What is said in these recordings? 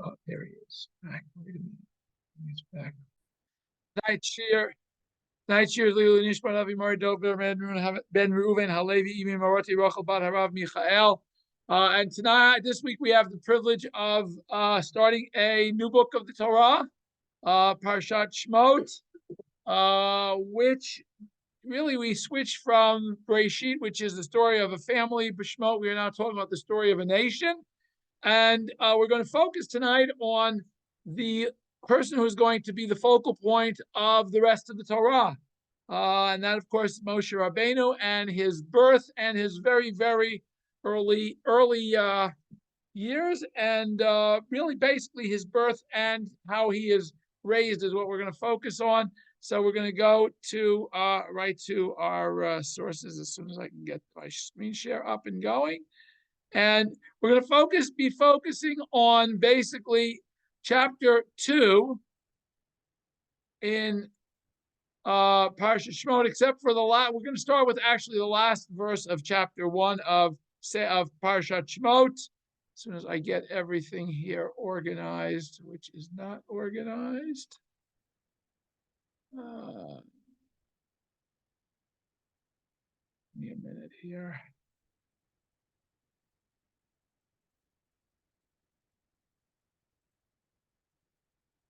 Oh, there he is. Back. Wait a minute. He's back. Night shiur. Night shiur. Lilu Nishmat Avi Mari Dover Ben Reuven Halevi Imi Maroti Rachel Bat Harav Michael. And tonight, this week, we have the privilege of starting a new book of the Torah, parshat Shemot, which really we switched from Bereshit, which is the story of a family. Shemot, we are now talking about the story of a nation. And we're going to focus tonight on the person who's going to be the focal point of the rest of the Torah. And that, of course, Moshe Rabbeinu and his birth and his very, very early years, and really basically his birth and how he is raised is what we're going to focus on. So we're going to go to right to our sources as soon as I can get my screen share up and going. And we're going to be focusing on basically chapter 2 in parshat Shemot, except for the last. We're going to start with actually the last verse of chapter 1 of parshat Shemot. As soon as I get everything here organized, which is not organized. Give me a minute here.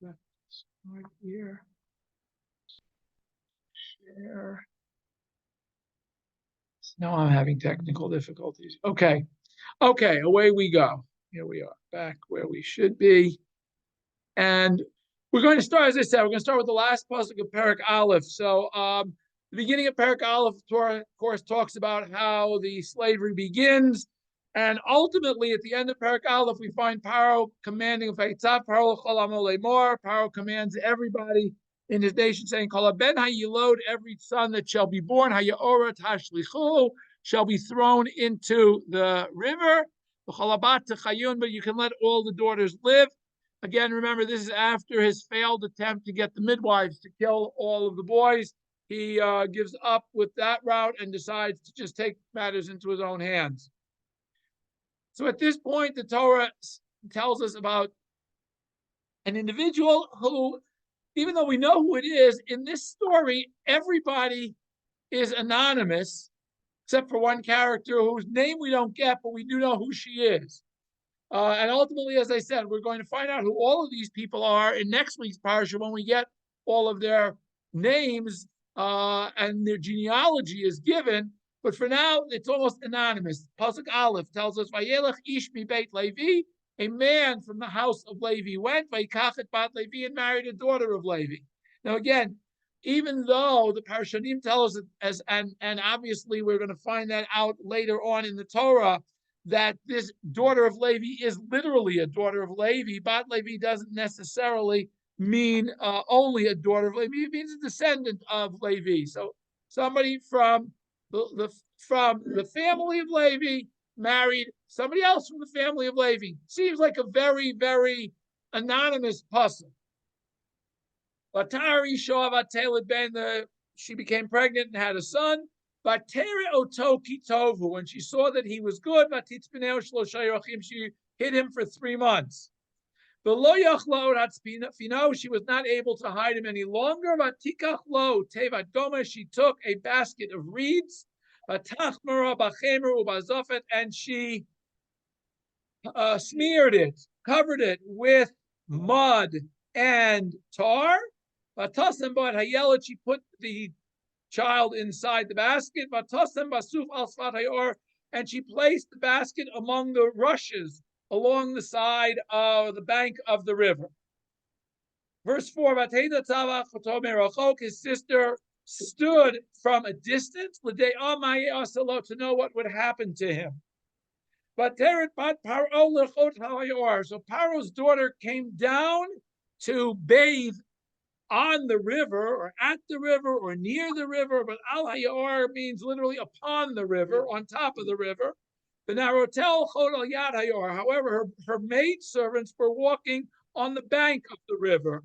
That's right here. Share. Now I'm having technical difficulties. Okay, away we go. Here we are, back where we should be. And we're going to start, as I said, we're going to start with the last pasuk of Perek Aleph. So the beginning of Perek Aleph, of course, talks about how the slavery begins. And ultimately, at the end of Perek Aleph, we find Paro commanding, Paro commands everybody in his nation, saying, Ben hayilod, every son that shall be born, hayaorat hashlichu, shall be thrown into the river, but you can let all the daughters live. Again, remember, this is after his failed attempt to get the midwives to kill all of the boys. He gives up with that route and decides to just take matters into his own hands. So at this point, the Torah tells us about an individual who, even though we know who it is, in this story, everybody is anonymous, except for one character whose name we don't get, but we do know who she is. And ultimately, as I said, we're going to find out who all of these people are in next week's parsha when we get all of their names and their genealogy is given. But for now, it's almost anonymous. Pasuk Aleph tells us, "Vayelech ish mi beit Levi," a man from the house of Levi went, "Vayikach et bat Levi," and married a daughter of Levi. Now, again, even though the Parshanim tell us, and obviously we're going to find that out later on in the Torah, that this daughter of Levi is literally a daughter of Levi. Bat Levi doesn't necessarily mean only a daughter of Levi. It means a descendant of Levi. So somebody from the family of Levi married somebody else from the family of Levi. Seems like a very, very anonymous person. Vatari Shoavat Teled Ben, she became pregnant and had a son. Vatere Oto Kitovu, when she saw that he was good, she hid him for 3 months. She was not able to hide him any longer. She took a basket of reeds, and she smeared it, covered it with mud and tar. She put the child inside the basket, and she placed the basket among the rushes along the side of the bank of the river. Verse 4, his sister stood from a distance to know what would happen to him. So Paro's daughter came down to bathe on the river, or at the river, or near the river, but al hayar means literally upon the river, on top of the river. The narotel chod al yad hayar. However, her maid servants were walking on the bank of the river.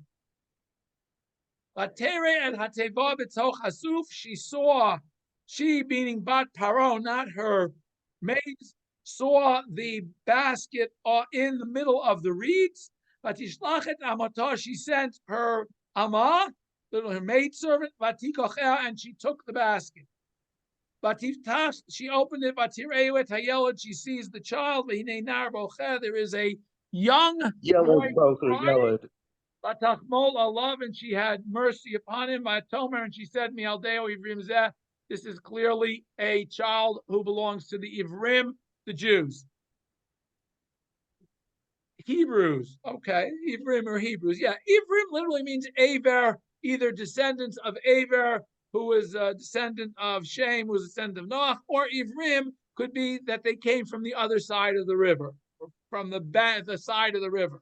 Vatere and hateva b'tzoch hasuf. She meaning bat paro, not her maids, saw the basket in the middle of the reeds. Vatishlachet amata, she sent her ama, her maidservant, vatikochea, and she took the basket. Vatiftach, she opened it, vatireu et hayelad, she sees the child, v'hinei nar bocheh, there is a young boy crying. Vatachmol alav, and she had mercy upon him. Vatomer, and she said, Mialdeo Ivrim zeh, this is clearly a child who belongs to the Ivrim, the Jews. Hebrews, okay, Ivrim or Hebrews, yeah. Ivrim literally means Aver, either descendants of Aver, who was a descendant of Shem, who was a descendant of Noach, or Ivrim could be that they came from the other side of the river, from the side of the river.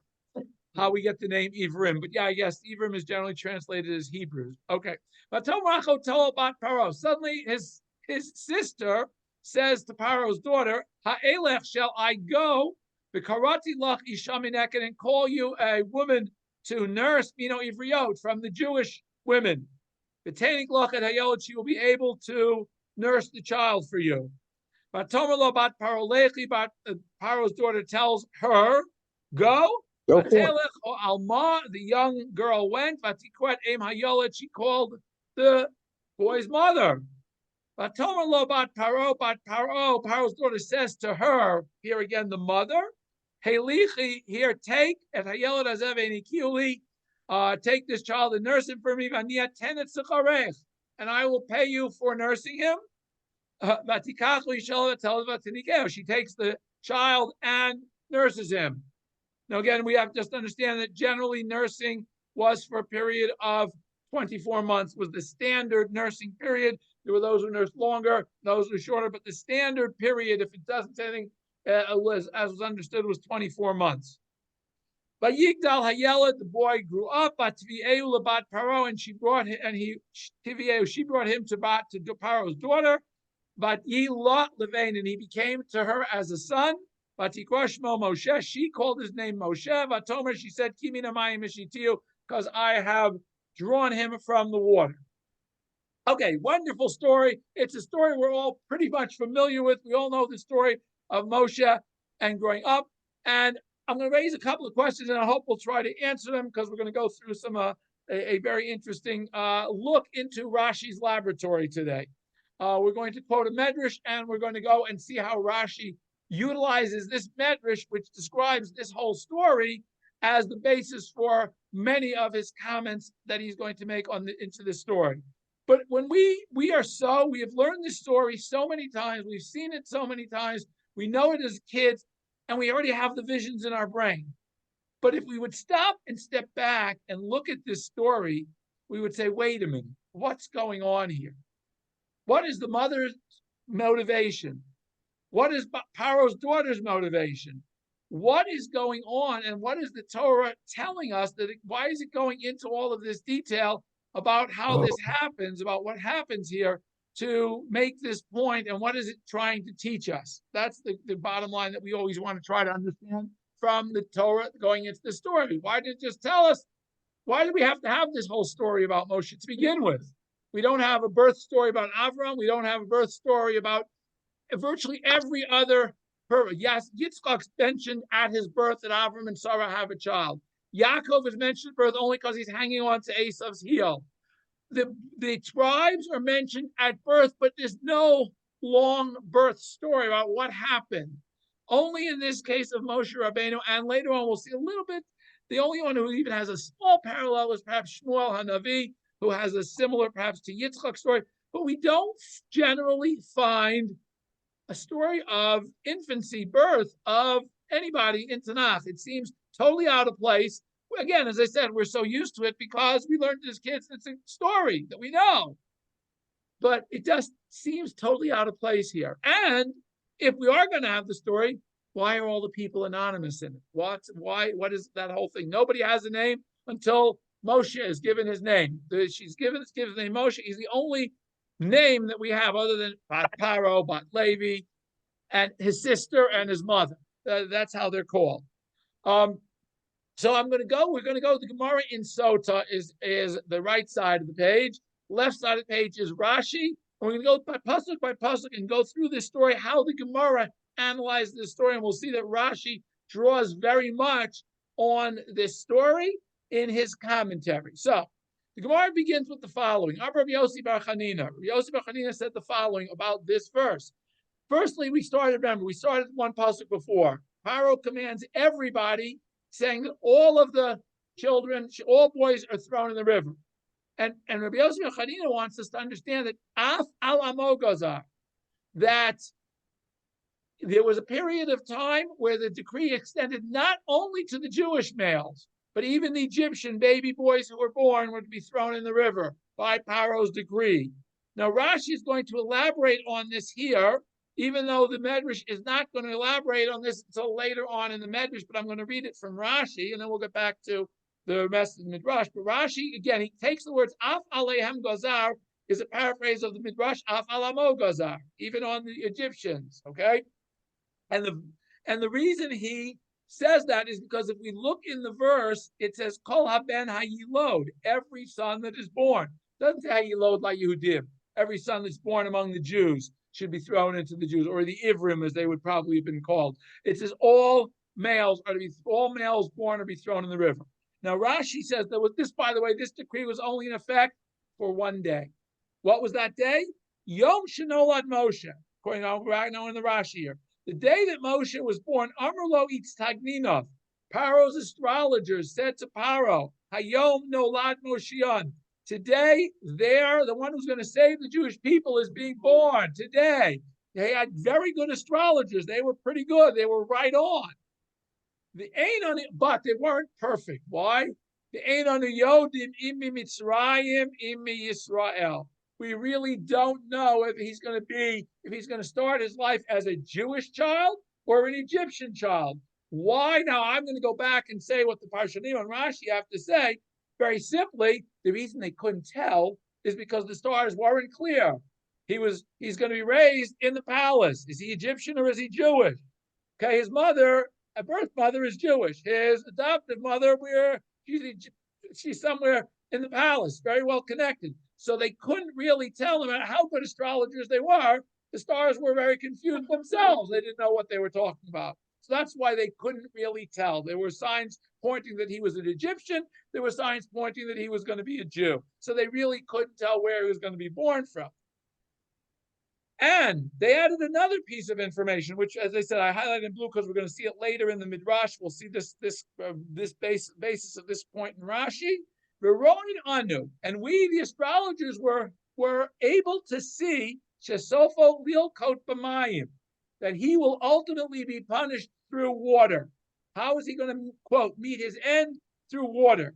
How we get the name Ivrim, but yeah, I guess Ivrim is generally translated as Hebrews. Okay, but suddenly his sister says to Paro's daughter, "Ha'elech, shall I go? V'karati lach isha mineket, and call you a woman to nurse mino ivriot from the Jewish women. V'teinik lach et hayolad, she will be able to nurse the child for you." But Tomer bat Paro lechi, but Paro's daughter tells her, "Go." Alma, the young girl went. Vatikwet em hayolad, she called the boy's mother. Vatomer lo bat Paro, Paro's daughter says to her, here again the mother, Helichi, here take et hayolad azev enikiuli, take this child and nurse him for me. Vania tenet secharech, and I will pay you for nursing him. She takes the child and nurses him. Now, again, we have to just understand that generally nursing was for a period of 24 months, was the standard nursing period. There were those who nursed longer, those who shorter, but the standard period, if it doesn't say anything, was, as was understood, was 24 months. But Yigdal Hayelad, the boy grew up, bat Paro, and she brought him, she brought him to Paro's daughter, but Lot Levain, and he became to her as a son. Vatikroshmo Moshe, she called his name Moshe. Vatomer, she said, Kimina Mayim Mishitiu, because I have drawn him from the water. Okay, wonderful story. It's a story we're all pretty much familiar with. We all know the story of Moshe and growing up. And I'm going to raise a couple of questions, and I hope we'll try to answer them because we're going to go through some a very interesting look into Rashi's laboratory today. We're going to quote a medrash, and we're going to go and see how Rashi utilizes this medrash, which describes this whole story, as the basis for many of his comments that he's going to make into the story. But when we have learned this story so many times, we've seen it so many times, we know it as kids, and we already have the visions in our brain. But if we would stop and step back and look at this story, we would say, wait a minute, what's going on here? What is the mother's motivation? What is Paro's daughter's motivation? What is going on, and what is the Torah telling us? Why is it going into all of this detail about how this happens, about what happens here to make this point, and what is it trying to teach us? That's the bottom line that we always want to try to understand from the Torah going into the story. Why did it just tell us? Why do we have to have this whole story about Moshe to begin with? We don't have a birth story about Avram. We don't have a birth story about virtually every other person. Yes, Yitzchak's mentioned at his birth that Avram and Sarah have a child. Yaakov is mentioned at birth only because he's hanging on to Esav's heel. The tribes are mentioned at birth, but there's no long birth story about what happened. Only in this case of Moshe Rabbeinu, and later on we'll see a little bit. The only one who even has a small parallel is perhaps Shmuel Hanavi, who has a similar, perhaps, to Yitzchak story. But we don't generally find a story of infancy, birth of anybody in Tanakh. It seems totally out of place. Again, as I said, we're so used to it because we learned as kids it's a story that we know. But it just seems totally out of place here. And if we are going to have the story, why are all the people anonymous in it? What is that whole thing? Nobody has a name until Moshe is given his name. She's given the name Moshe. He's the only name that we have other than Bat Paro, Bat Levi, and his sister and his mother. That's how they're called. So we're going to go. The Gemara in Sota is the right side of the page. Left side of the page is Rashi. And we're going to go by pasuk and go through this story, how the Gemara analyzed this story, and we'll see that Rashi draws very much on this story in his commentary. So the Gemara begins with the following. Rabbi Yossi bar Chanina. Yossi bar Chanina said the following about this verse. Firstly, we started one pasuk before. Paro commands everybody, saying that all of the children, all boys, are thrown in the river. And Rabbi Yossi bar Chanina wants us to understand that af al amo gazar, that there was a period of time where the decree extended not only to the Jewish males, but even the Egyptian baby boys who were born were to be thrown in the river by Paro's decree. Now Rashi is going to elaborate on this here, even though the Medrash is not going to elaborate on this until later on in the Medrash, but I'm going to read it from Rashi, and then we'll get back to the rest of the Midrash. But Rashi, again, he takes the words Af Alehem Gazar, is a paraphrase of the Midrash Af Alamo Gazar, even on the Egyptians, okay? And the reason he says that is because if we look in the verse, it says Kol haben hayilod, every son that is born. It doesn't say hayilod like Yehudim. Every son that's born among the Jews should be thrown into the Jews, or the Ivrim, as they would probably have been called. It says all males born are to be thrown in the river. Now Rashi says that with this, by the way, this decree was only in effect for one day. What was that day? Yom Shenolad Moshe, according to right now in the Rashi here. The day that Moshe was born, Amrlo Itztagninov, Paro's astrologers said to Paro, Hayom Nolad Moshian. Today, the one who's going to save the Jewish people is being born today. They had very good astrologers. They were pretty good. They were right on. But they weren't perfect. Why? The Ein on the Yodim imi Mitzrayim imi Yisrael. We really don't know if he's going to start his life as a Jewish child or an Egyptian child. Why? Now I'm going to go back and say what the Parshanim and Rashi have to say. Very simply, the reason they couldn't tell is because the stars weren't clear. He's going to be raised in the palace. Is he Egyptian or is he Jewish? Okay, his mother, a birth mother, is Jewish. His adoptive mother, she's somewhere in the palace, very well connected. So they couldn't really tell no matter how good astrologers they were. The stars were very confused themselves. They didn't know what they were talking about. So that's why they couldn't really tell. There were signs pointing that he was an Egyptian. There were signs pointing that he was going to be a Jew. So they really couldn't tell where he was going to be born from. And they added another piece of information, which, as I said, I highlighted in blue because we're going to see it later in the Midrash. We'll see this basis of this point in Rashi. Anu, and we, the astrologers, were able to see Shesofo Lilkot B'mayim, that he will ultimately be punished through water. How is he going to, quote, meet his end? Through water.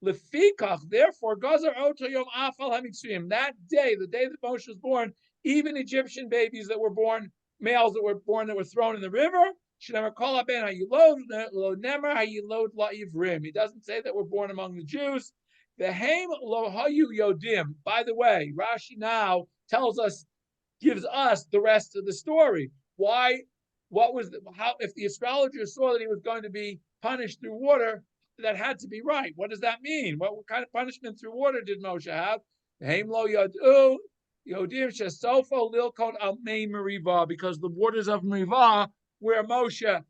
Lefikach, therefore, Gazar Oto Yom Afal HaMitzrayim, that day, the day that Moshe was born, even Egyptian babies that were born, males that were born that were thrown in the river, he doesn't say that we're born among the Jews. The Haim lo hayu yodim. By the way, Rashi now gives us the rest of the story. Why? If the astrologers saw that he was going to be punished through water, that had to be right. What does that mean? What kind of punishment through water did Moshe have? The Haim lo yadu yodim shesofo lilkot al mei meriva, because the waters of Merivah, where Moshe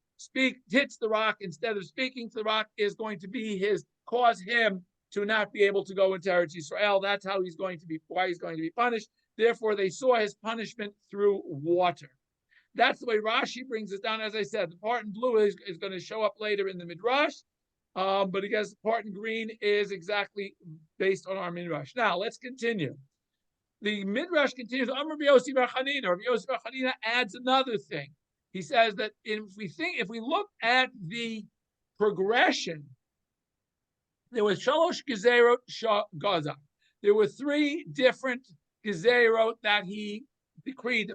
hits the rock instead of speaking to the rock, is going to cause him to not be able to go into Eretz Yisrael. That's why he's going to be punished. Therefore, they saw his punishment through water. That's the way Rashi brings it down. As I said, the part in blue is going to show up later in the Midrash, but I guess the part in green is exactly based on our Midrash. Now, let's continue. The Midrash continues. Amar Yossi bar Chanina. Rabbi Yossi bar Chanina adds another thing. He says that if we look at the progression, there was Shalosh Gezerot Gaza. There were three different Gezerot that the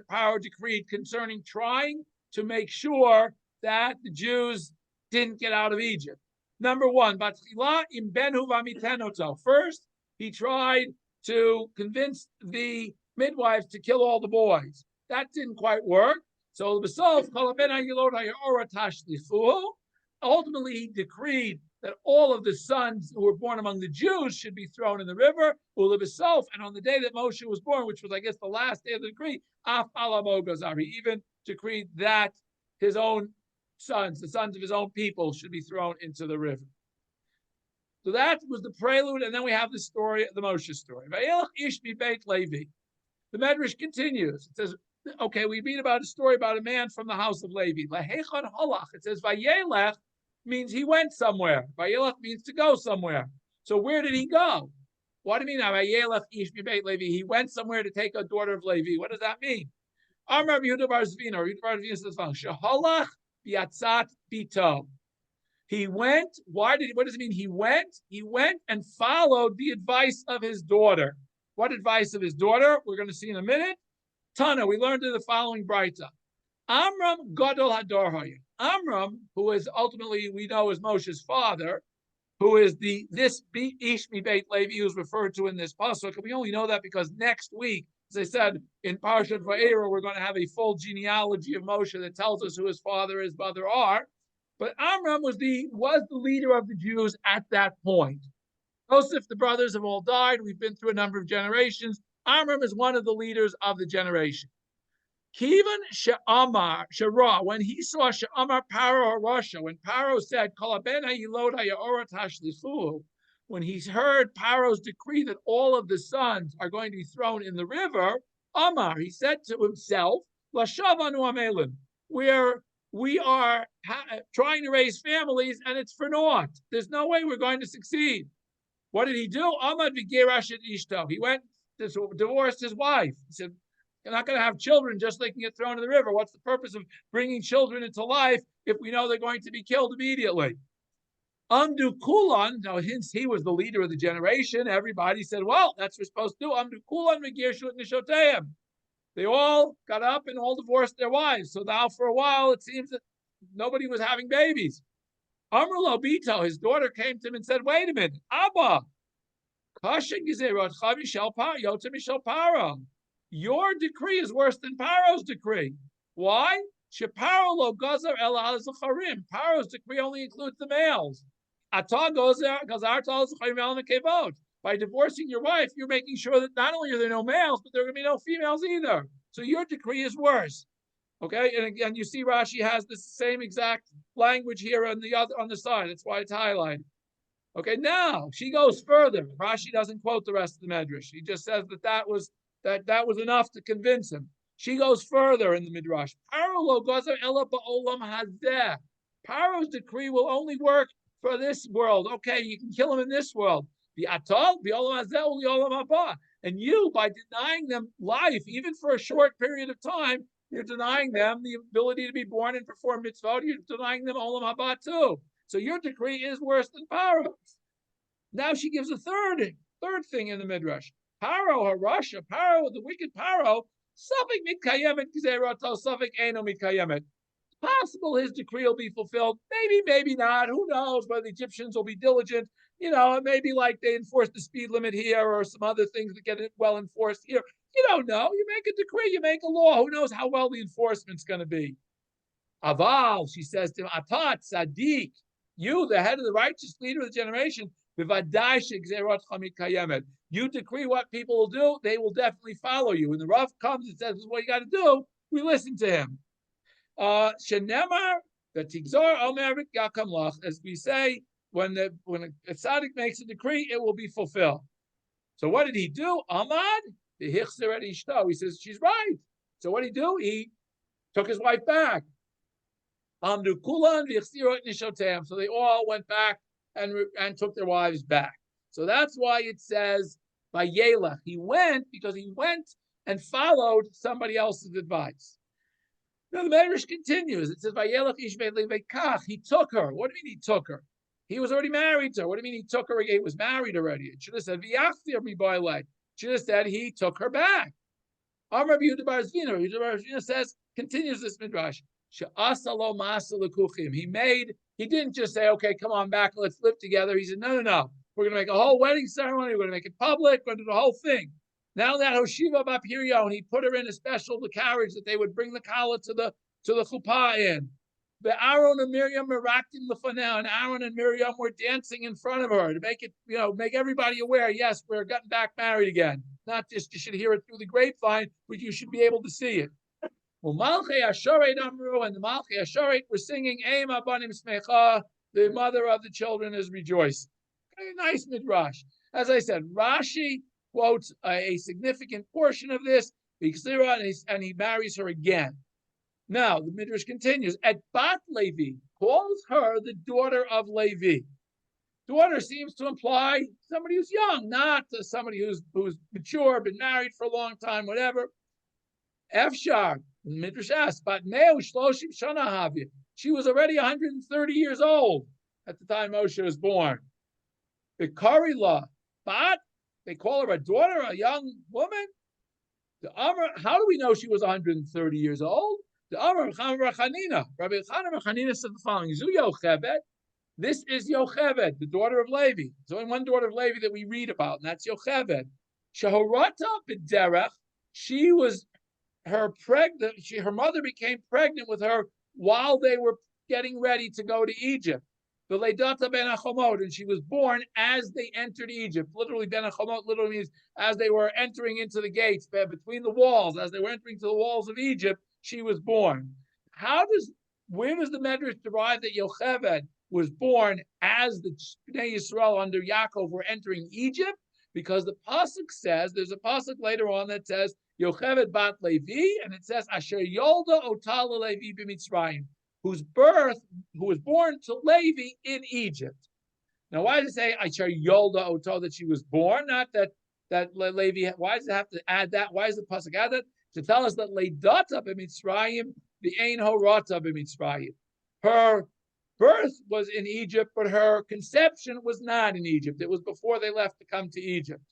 power decreed concerning trying to make sure that the Jews didn't get out of Egypt. Number one, Batchila im benhu v'amitenoto. First, he tried to convince the midwives to kill all the boys. That didn't quite work. So ultimately, he decreed that all of the sons who were born among the Jews should be thrown in the river. And on the day that Moshe was born, which was, I guess, the last day of the decree, he even decreed that his own sons, the sons of his own people, should be thrown into the river. So that was the prelude, and then we have the story, the Moshe story. Vayelach ish mi beit Levi. The Medrash continues. It says, okay, we read about a story about a man from the house of Levi. Lahechad halach. It says vayelech means he went somewhere. Vayelech means to go somewhere. So where did he go? What do you mean? Vayelech ish mi beit Levi. He went somewhere to take a daughter of Levi. What does that mean? Amar Yehuda bar Zvina. Yehuda bar Zvina says, "Shehalach biatzat bito." He went. What does it mean? He went. He went and followed the advice of his daughter. What advice of his daughter? We're going to see in a minute. Tana, we learned in the following Braita. Amram Gadol Hador. Amram, who is ultimately we know is Moshe's father, who is this Ish mi Beit Levi who's referred to in this pasuk. And we only know that because next week, as I said in parshat Va'era, we're going to have a full genealogy of Moshe that tells us who his father, his mother are. But Amram was the leader of the Jews at that point. Joseph, the brothers have all died. We've been through a number of generations. Amram is one of the leaders of the generation. Kivan She'amar, Shara, when he saw She'amar Paro Harasha, when Paro said, when he heard Paro's decree that all of the sons are going to be thrown in the river, Amar, he said to himself, Lashavanu Amelin, we are trying to raise families and it's for naught. There's no way we're going to succeed. What did he do? Amad v'gerash et ishto. He went to divorced his wife. He said, "You're not going to have children just so they can get thrown in the river. What's the purpose of bringing children into life if we know they're going to be killed immediately?" Amdu Kulan. Now, since he was the leader of the generation, everybody said, "Well, that's what we're supposed to do." Amdu Kulan v'gershut nishoteim. They all got up and all divorced their wives. So now, for a while, it seems that nobody was having babies. Amr Lobito, his daughter came to him and said, "Wait a minute, Abba, your decree is worse than Paro's decree. Why? Paro's decree only includes the males. By divorcing your wife, you're making sure that not only are there no males, but there are going to be no females either. So your decree is worse." Okay, and again, you see Rashi has the same exact language here on the side. That's why it's highlighted. Okay, now she goes further. Rashi doesn't quote the rest of the Midrash. He just says that was enough to convince him. She goes further in the Midrash. Paro's decree will only work for this world. Okay, you can kill him in this world. And you, by denying them life, even for a short period of time, you're denying them the ability to be born and perform mitzvot. You're denying them olam haba too. So your decree is worse than Paro's. Now she gives a third thing in the Midrash. Paro Harasha, Paro, the wicked Paro, Safek mitkayemet gzeirato, Safek eno mitkayemet. It's possible his decree will be fulfilled. Maybe, maybe not. Who knows? But the Egyptians will be diligent. You know, it may be like they enforce the speed limit here or some other things that get it well enforced here. You don't know. You make a decree, you make a law. Who knows how well the enforcement's going to be? Aval, she says to him, Atat, Sadiq, you, the head of the righteous leader of the generation, you decree what people will do, they will definitely follow you. When the rough comes and says, "This is what you got to do," we listen to him. Shenemar, the Tigzor Omer Yakam Lach, as we say, when a tzaddik makes a decree, it will be fulfilled. So what did he do? Amad, the Hichzer et Ishto. He says, she's right. So what did he do? He took his wife back. Amdu Kulan, Hichzer et Nishotem. So they all went back and took their wives back. So that's why it says, by Yelach, he went because he went and followed somebody else's advice. Now the Medrash continues. It says, Vayelach Ishmael Levikach. He took her. What do you mean he took her? He was already married to her. What do you mean he took her? He was married already. It should have said, V'yachtir mi boilei. Should have said he took her back. Amar Yehuda bar Zvina. Yehuda bar Zvina says, continues this Midrash. She'asalo masa lekuchim. He didn't just say, okay, come on back, let's live together. He said, no. We're going to make a whole wedding ceremony. We're going to make it public. We're going to do the whole thing. Now that Hoshiva Bapirion, he put her in a special carriage that they would bring the kala to the chuppah in. The Aaron and Miriam meraktim lefaneh, and Aaron and Miriam were dancing in front of her to make it, make everybody aware. Yes, we're getting back married again. Not just you should hear it through the grapevine, but you should be able to see it. Umalchei Ashoret Amru, and the Malchei Ashoret were singing, Ema Banim Smecha, the mother of the children is rejoicing. Okay, nice midrash. As I said, Rashi quotes a significant portion of this, and he marries her again. Now, the midrash continues, at Bat Levi, calls her the daughter of Levi. Daughter seems to imply somebody who's young, not somebody who's mature, been married for a long time, whatever. Efshar, the midrash asks, Bat Meu Shloshim Shana Havia. She was already 130 years old at the time Moshe was born. The Karila, Bat, they call her a daughter, a young woman. The Amr, how do we know she was 130 years old? The Amr Chanina, Rabbi Chanina said the following: Zu Yochebed. This is Yochebed, the daughter of Levi. There's only one daughter of Levi that we read about, and that's Yochebed. Shahorata b'derech. She was her mother became pregnant with her while they were getting ready to go to Egypt. The Leidata ben Achomot, and she was born as they entered Egypt. Literally, ben Achomot literally means as they were entering into the gates, between the walls, as they were entering to the walls of Egypt, she was born. Where does the Medrash derive that Yocheved was born as the Bnei Yisrael under Yaakov were entering Egypt? Because the pasuk says, there's a pasuk later on that says, Yocheved bat Levi, and it says, Asher Yolda Otal Levi b'Mitzrayim, who was born to Levi in Egypt. Now, why does it say Asher Yolda Otal, that she was born? Not that Levi. Why does it have to add that? Why does the pasuk add that? To tell us that Leidata b'Mitzrayim, the Ein Horata b'Mitzrayim. Her birth was in Egypt, but her conception was not in Egypt. It was before they left to come to Egypt.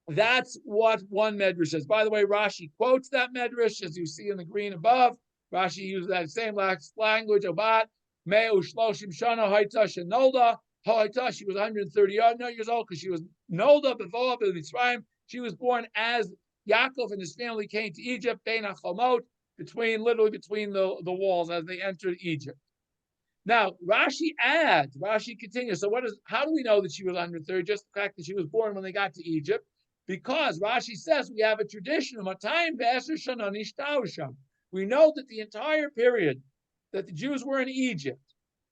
That's what one medrash says. By the way, Rashi quotes that medrash, as you see in the green above. Rashi uses that same language. Obat Meu Shloshim Shana Haita Shenolda Haita. She was 130 years old because she was Nolda Bevoa B'Mitzrayim. She was born as Yaakov and his family came to Egypt. Bein Achomot, literally between the walls as they entered Egypt. Now, Rashi continues. So how do we know that she was 130? Just the fact that she was born when they got to Egypt. Because Rashi says we have a tradition of Matayim V'Eser Shana Nishtau Sham. We know that the entire period that the Jews were in Egypt,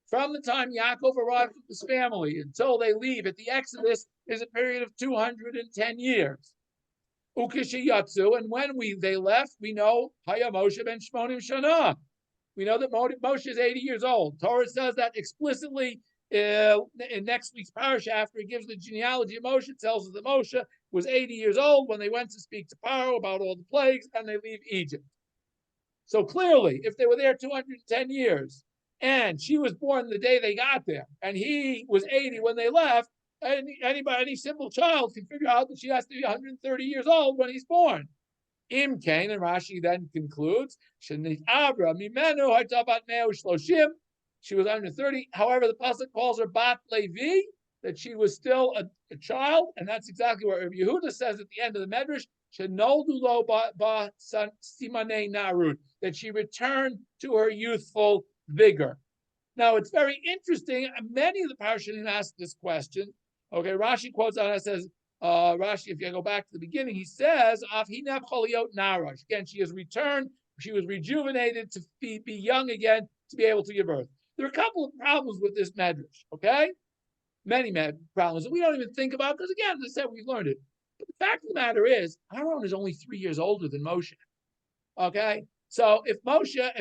from the time Yaakov arrived with his family until they leave at the Exodus, is a period of 210 years. Ukishiyatsu, and when they left, we know Haya Moshe ben Shmonim Shana. We know that Moshe is 80 years old. Torah says that explicitly in next week's parsha. After it gives the genealogy of Moshe, it tells us that Moshe was 80 years old when they went to speak to Paro about all the plagues, and they leave Egypt. So clearly, if they were there 210 years, and she was born the day they got there, and he was 80 when they left, any simple child can figure out that she has to be 130 years old when he's born. Im Kain, and Rashi then concludes, she was 130. However, the pasuk calls her Bat Levi, that she was still a child, and that's exactly what Rabbi Yehuda says at the end of the Medrash, that she returned to her youthful vigor. Now, it's very interesting. Many of the Parshanim ask this question. Okay, Rashi quotes on it, says, Rashi, if you go back to the beginning, he says, again, she has returned, she was rejuvenated to be young again, to be able to give birth. There are a couple of problems with this medrash, okay? Many problems that we don't even think about, because again, as I said, we've learned it. But the fact of the matter is, Aaron is only 3 years older than Moshe, okay? So if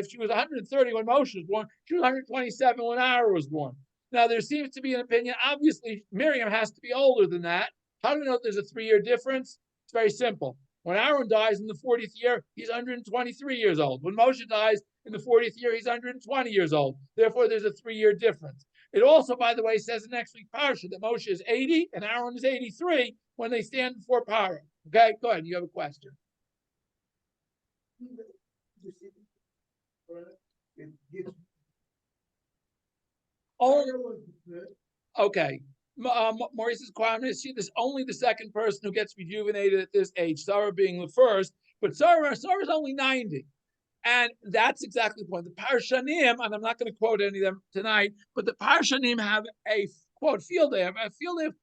she was 130 when Moshe was born, she was 127 when Aaron was born. Now, there seems to be an opinion, obviously, Miriam has to be older than that. How do we know there's a 3-year difference? It's very simple. When Aaron dies in the 40th year, he's 123 years old. When Moshe dies in the 40th year, he's 120 years old. Therefore, there's a 3-year difference. It also, by the way, says in next week's parsha that Moshe is 80 and Aaron is 83 when they stand before Paro. Okay, go ahead. You have a question. Okay. Maurice's requirement is this only the second person who gets rejuvenated at this age, Sarah being the first, but Sarah is only 90. And that's exactly the point. The Parshanim, and I'm not going to quote any of them tonight, but the Parshanim have a quote field day, of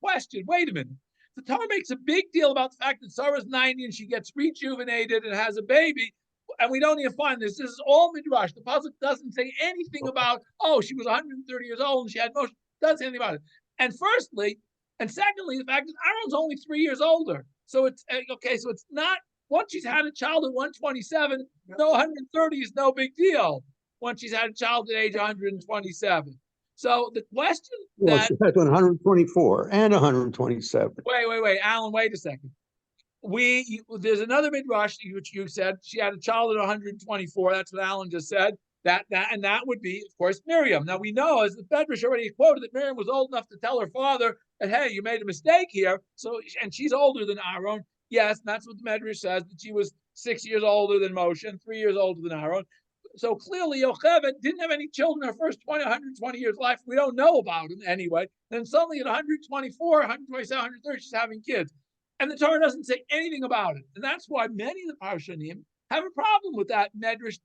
question. Wait a minute. The Torah makes a big deal about the fact that Sarah's 90 and she gets rejuvenated and has a baby. and we don't even find this. This is all midrash. The pasuk doesn't say anything about, oh, she was 130 years old and she had Moshe. Doesn't say anything about it. And secondly, the fact is Aaron's only 3 years older. So it's okay. So it's not, once she's had a child at 127, no 130 is no big deal. Once she's had a child at age 127. So the question well, she had 124 and 127. Wait, Alan, wait a second. There's another midrash which you said she had a child at 124. That's what Alan just said. That would be, of course, Miriam. Now we know, as the Medrash already quoted, that Miriam was old enough to tell her father that, hey, you made a mistake here. So, and she's older than Aaron. Yes, and that's what the Medrash says, that she was 6 years older than Moshe and 3 years older than Aaron. So clearly, Yocheved didn't have any children her first 120 years of life. We don't know about him anyway. Then suddenly at 124, 127, 130, she's having kids. And the Torah doesn't say anything about it. And that's why many of the Parshanim have a problem with that Medrash,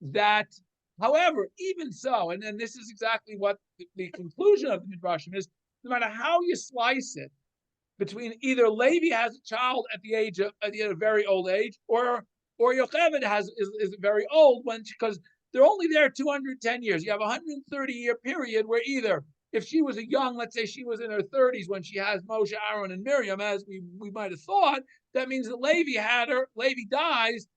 that, however, even so, and then this is exactly what the conclusion of the Midrashim is, no matter how you slice it, between either Levi has a child at a very old age, or Yocheved is very old because they're only there 210 years. You have a 130-year period where either, if she was a young, let's say she was in her 30s when she has Moshe, Aaron, and Miriam, as we might have thought, that means that Levi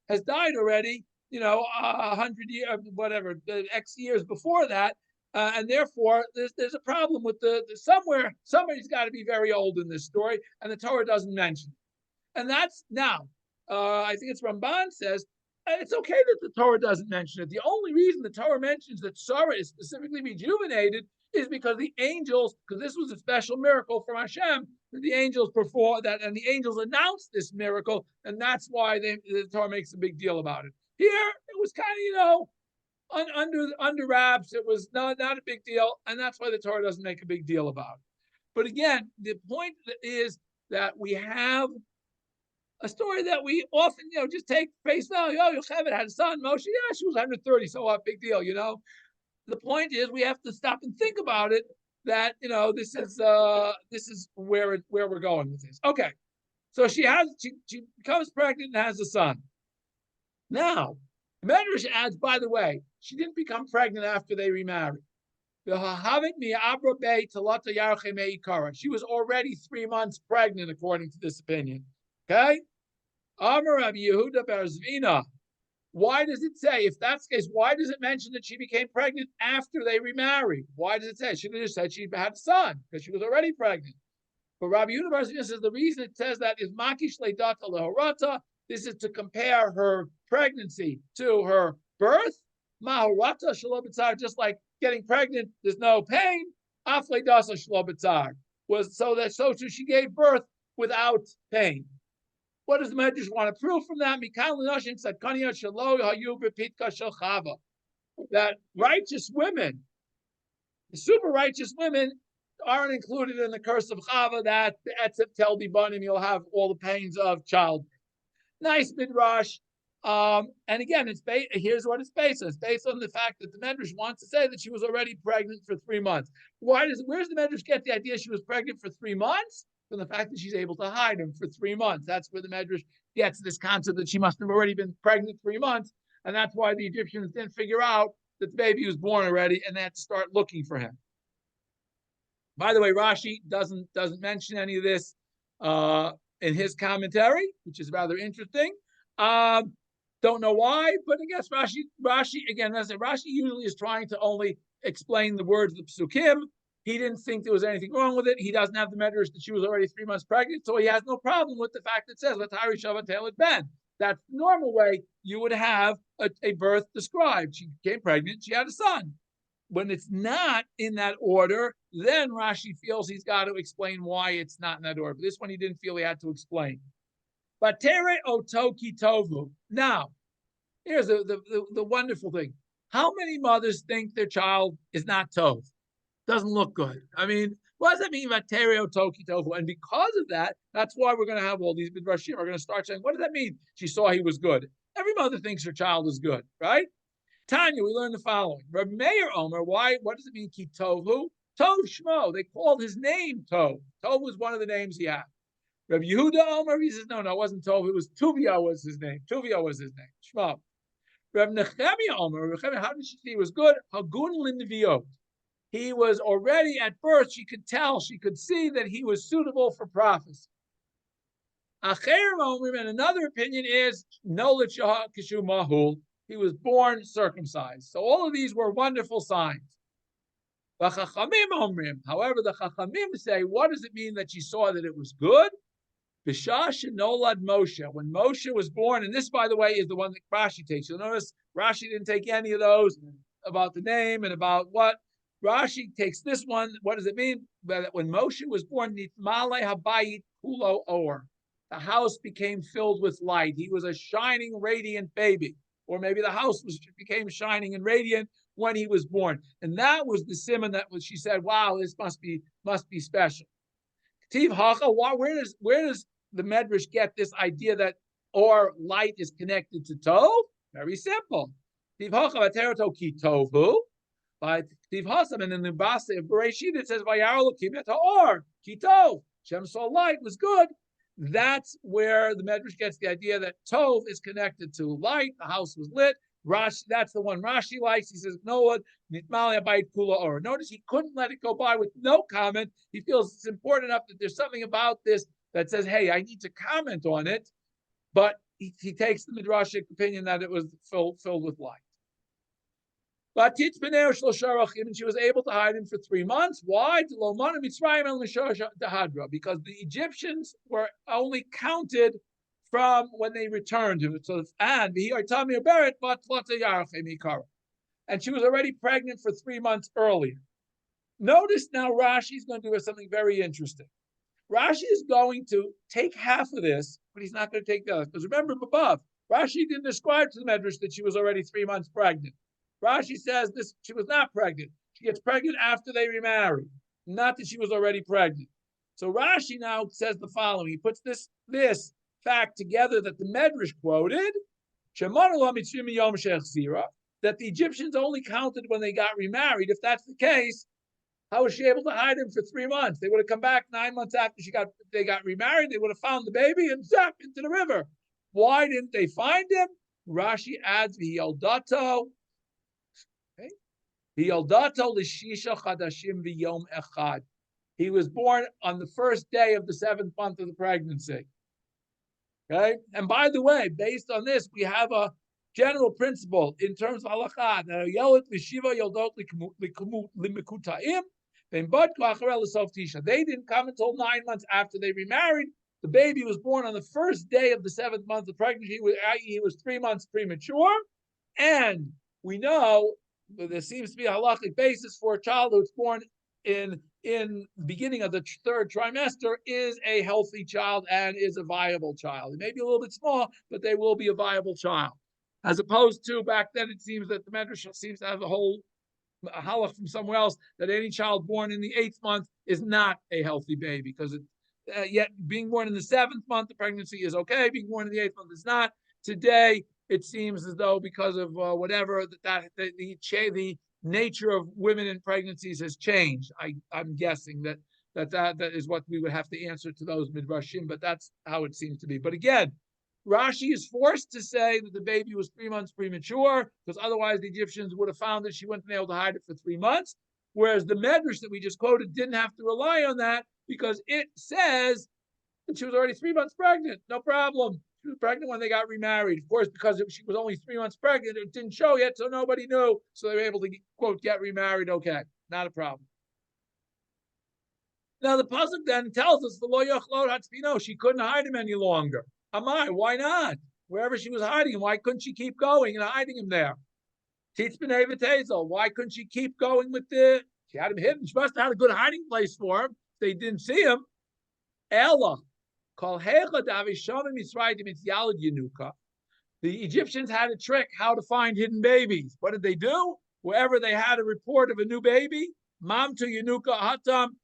has died already, 100 years, whatever, the X years before that, and therefore there's a problem with somebody's got to be very old in this story, and the Torah doesn't mention it. And that's now, I think it's Ramban says, it's okay that the Torah doesn't mention it. The only reason the Torah mentions that Sarah is specifically rejuvenated is because the angels, because this was a special miracle from Hashem, that the angels performed that, and the angels announced this miracle, and that's why the Torah makes a big deal about it. Here, it was kind of, under wraps. It was not a big deal, and that's why the Torah doesn't make a big deal about it. But again, the point is that we have a story that we often, just take face value. Oh, Yocheved had a son, Moshe. Yeah, she was 130, so what? Big deal, The point is, we have to stop and think about it. That this is where we're going with this. Okay, so she becomes pregnant and has a son. Now, the Medrash adds, by the way, she didn't become pregnant after they remarried. She was already 3 months pregnant, according to this opinion. Okay? Amar Rabbi Yehuda bar Zvina. Why does it say, if that's the case, why does it mention that she became pregnant after they remarried? Why does it say? She could have just said she had a son, because she was already pregnant. But Rabbi Yehuda bar Zvina says the reason it says that is makish leidata lehorata. This is to compare her pregnancy to her birth. Mahorata shelo b'tzar, just like getting pregnant, there's no pain. Af leidasa shelo b'tzar, was so she gave birth without pain. What does the Medrash want to prove from that? That righteous women, the super righteous women, aren't included in the curse of Chava, that tel dibanim, you'll have all the pains of childbirth. Nice midrash. And again, here's what it's based on. It's based on the fact that the Medrash wants to say that she was already pregnant for 3 months. Where's the Medrash get the idea she was pregnant for 3 months? From the fact that she's able to hide him for 3 months. That's where the Medrash gets this concept that she must have already been pregnant 3 months, and that's why the Egyptians didn't figure out that the baby was born already, and they had to start looking for him. By the way, Rashi doesn't mention any of this in his commentary, which is rather interesting. Don't know why, but I guess Rashi again, as I said, Rashi usually is trying to only explain the words of the Psukim. He didn't think there was anything wrong with it. He doesn't have the Medrash that she was already 3 months pregnant, so he has no problem with the fact that it says Latari Shavat Telet Ben. That's the normal way you would have a birth described. She became pregnant, she had a son. When it's not in that order, then Rashi feels he's got to explain why it's not in that order. But this one he didn't feel he had to explain. But Tere Otoki Tovu. Now, here's the wonderful thing. How many mothers think their child is not Tov? Doesn't look good. I mean, what does that mean about Tereo Toki Tofu? And because of that, that's why we're going to have all these midrashim. We're going to start saying, what does that mean? She saw he was good. Every mother thinks her child is good, right? Tanya, we learned the following. Rabbi Meir Omer, what does it mean, Ki Tovu? Tov Shmo. They called his name Tov. Tov was one of the names he had. Rabbi Yehuda Omer, he says, no, it wasn't Tov. It was Tuvia was his name. Tuvia was his name. Shmo. Rav Nechemia Omer, how did she see he was good? Hagun Linviot. He was already at birth, she could tell, she could see that he was suitable for prophecy. Acher Omer, and another opinion is Nolat Shah Kishu Mahul. He was born circumcised. So all of these were wonderful signs. However, the Chachamim say, what does it mean that she saw that it was good? Bishash Nolad Moshe. When Moshe was born, and this, by the way, is the one that Rashi takes. You'll notice Rashi didn't take any of those about the name and about what. Rashi takes this one. What does it mean? That when Moshe was born, Nitmale Habayit Kulo Or. The house became filled with light. He was a shining, radiant baby. Or maybe the house became shining and radiant when he was born. And that was the simon that was, she said, wow, this must be special. Where does the Medrash get this idea that or light is connected to Tov? Very simple. By Tiv Hasam and in the Basa of Bereshit it says Vayarlukim et Or Kitov. Shem saw light was good. That's where the Medrash gets the idea that Tov is connected to light. The house was lit. Rashi, that's the one Rashi likes. He says, no, notice he couldn't let it go by with no comment. He feels it's important enough that there's something about this that says, hey, I need to comment on it. But he takes the Midrashic opinion that it was filled with light. But and she was able to hide him for 3 months. Why? Because the Egyptians were only counted from when they returned to it. So, and she was already pregnant for 3 months earlier. Notice now Rashi is going to do something very interesting. Rashi is going to take half of this, but he's not going to take the other. Because remember above, Rashi didn't describe to the Medrash that she was already 3 months pregnant. Rashi says this: she was not pregnant. She gets pregnant after they remarried, not that she was already pregnant. So Rashi now says the following. He puts this fact together that the Medrash quoted, that the Egyptians only counted when they got remarried. If that's the case, how was she able to hide him for 3 months? They would have come back 9 months after they got remarried. They would have found the baby and zap into the river. Why didn't they find him? Rashi adds v'yoldato. V'yoldato l'shisha chadashim v'yom echad. He was born on the first day of the 7th month of the pregnancy. Okay, and by the way, based on this, we have a general principle in terms of halakha that they didn't come until 9 months after they remarried. The baby was born on the first day of the 7th month of pregnancy. He was 3 months premature, and we know that there seems to be a halakhic basis for a child who's born in the beginning of the 3rd trimester is a healthy child and is a viable child. It may be a little bit small, but they will be a viable child. As opposed to back then, it seems that the Medrash seems to have a whole halach from somewhere else that any child born in the 8th month is not a healthy baby, because yet being born in the 7th month of pregnancy is okay. Being born in the 8th month is not. Today, it seems as though because of whatever the nature of women in pregnancies has changed. I'm guessing that is what we would have to answer to those midrashim, but that's how it seems to be. But again, Rashi is forced to say that the baby was 3 months premature, because otherwise the Egyptians would have found that she wouldn't be able to hide it for 3 months. Whereas the Medrash that we just quoted didn't have to rely on that, because it says that she was already 3 months pregnant. No problem. She was pregnant when they got remarried. Of course, because she was only 3 months pregnant, it didn't show yet, so nobody knew. So they were able to, quote, get remarried. Okay, not a problem. Now the pasuk then tells us the lo yachlot hatzpino. She couldn't hide him any longer. Amai, why not? Wherever she was hiding him, why couldn't she keep going and hiding him there? Teach b'nei v'tezel. Why couldn't she keep going with she had him hidden. She must have had a good hiding place for him. They didn't see him. Ella. The Egyptians had a trick how to find hidden babies. What did they do? Wherever they had a report of a new baby, Mamtu Yanuka Hatam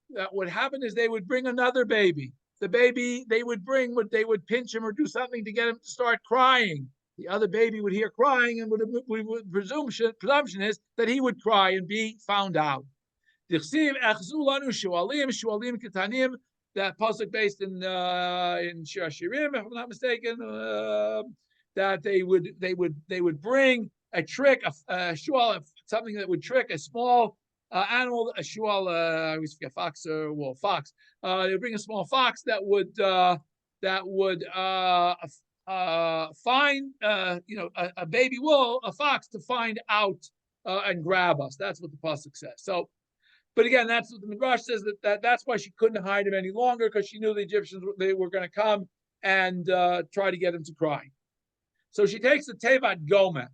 that would happen is they would bring another baby. The baby they would pinch him or do something to get him to start crying. The other baby would hear crying, and presumption is that he would cry and be found out. that pasuk based in Shir Shirim, if I'm not mistaken, that they would bring a trick, a shual, something that would trick a small animal, a shual, I always forget, fox or fox. They would bring a small fox that would find a baby wolf, a fox, to find out and grab us. That's what the pasuk says. So, but again, that's what the Midrash says, that's why she couldn't hide him any longer, because she knew the Egyptians were going to come and try to get him to cry. So she takes the Tevet Goma.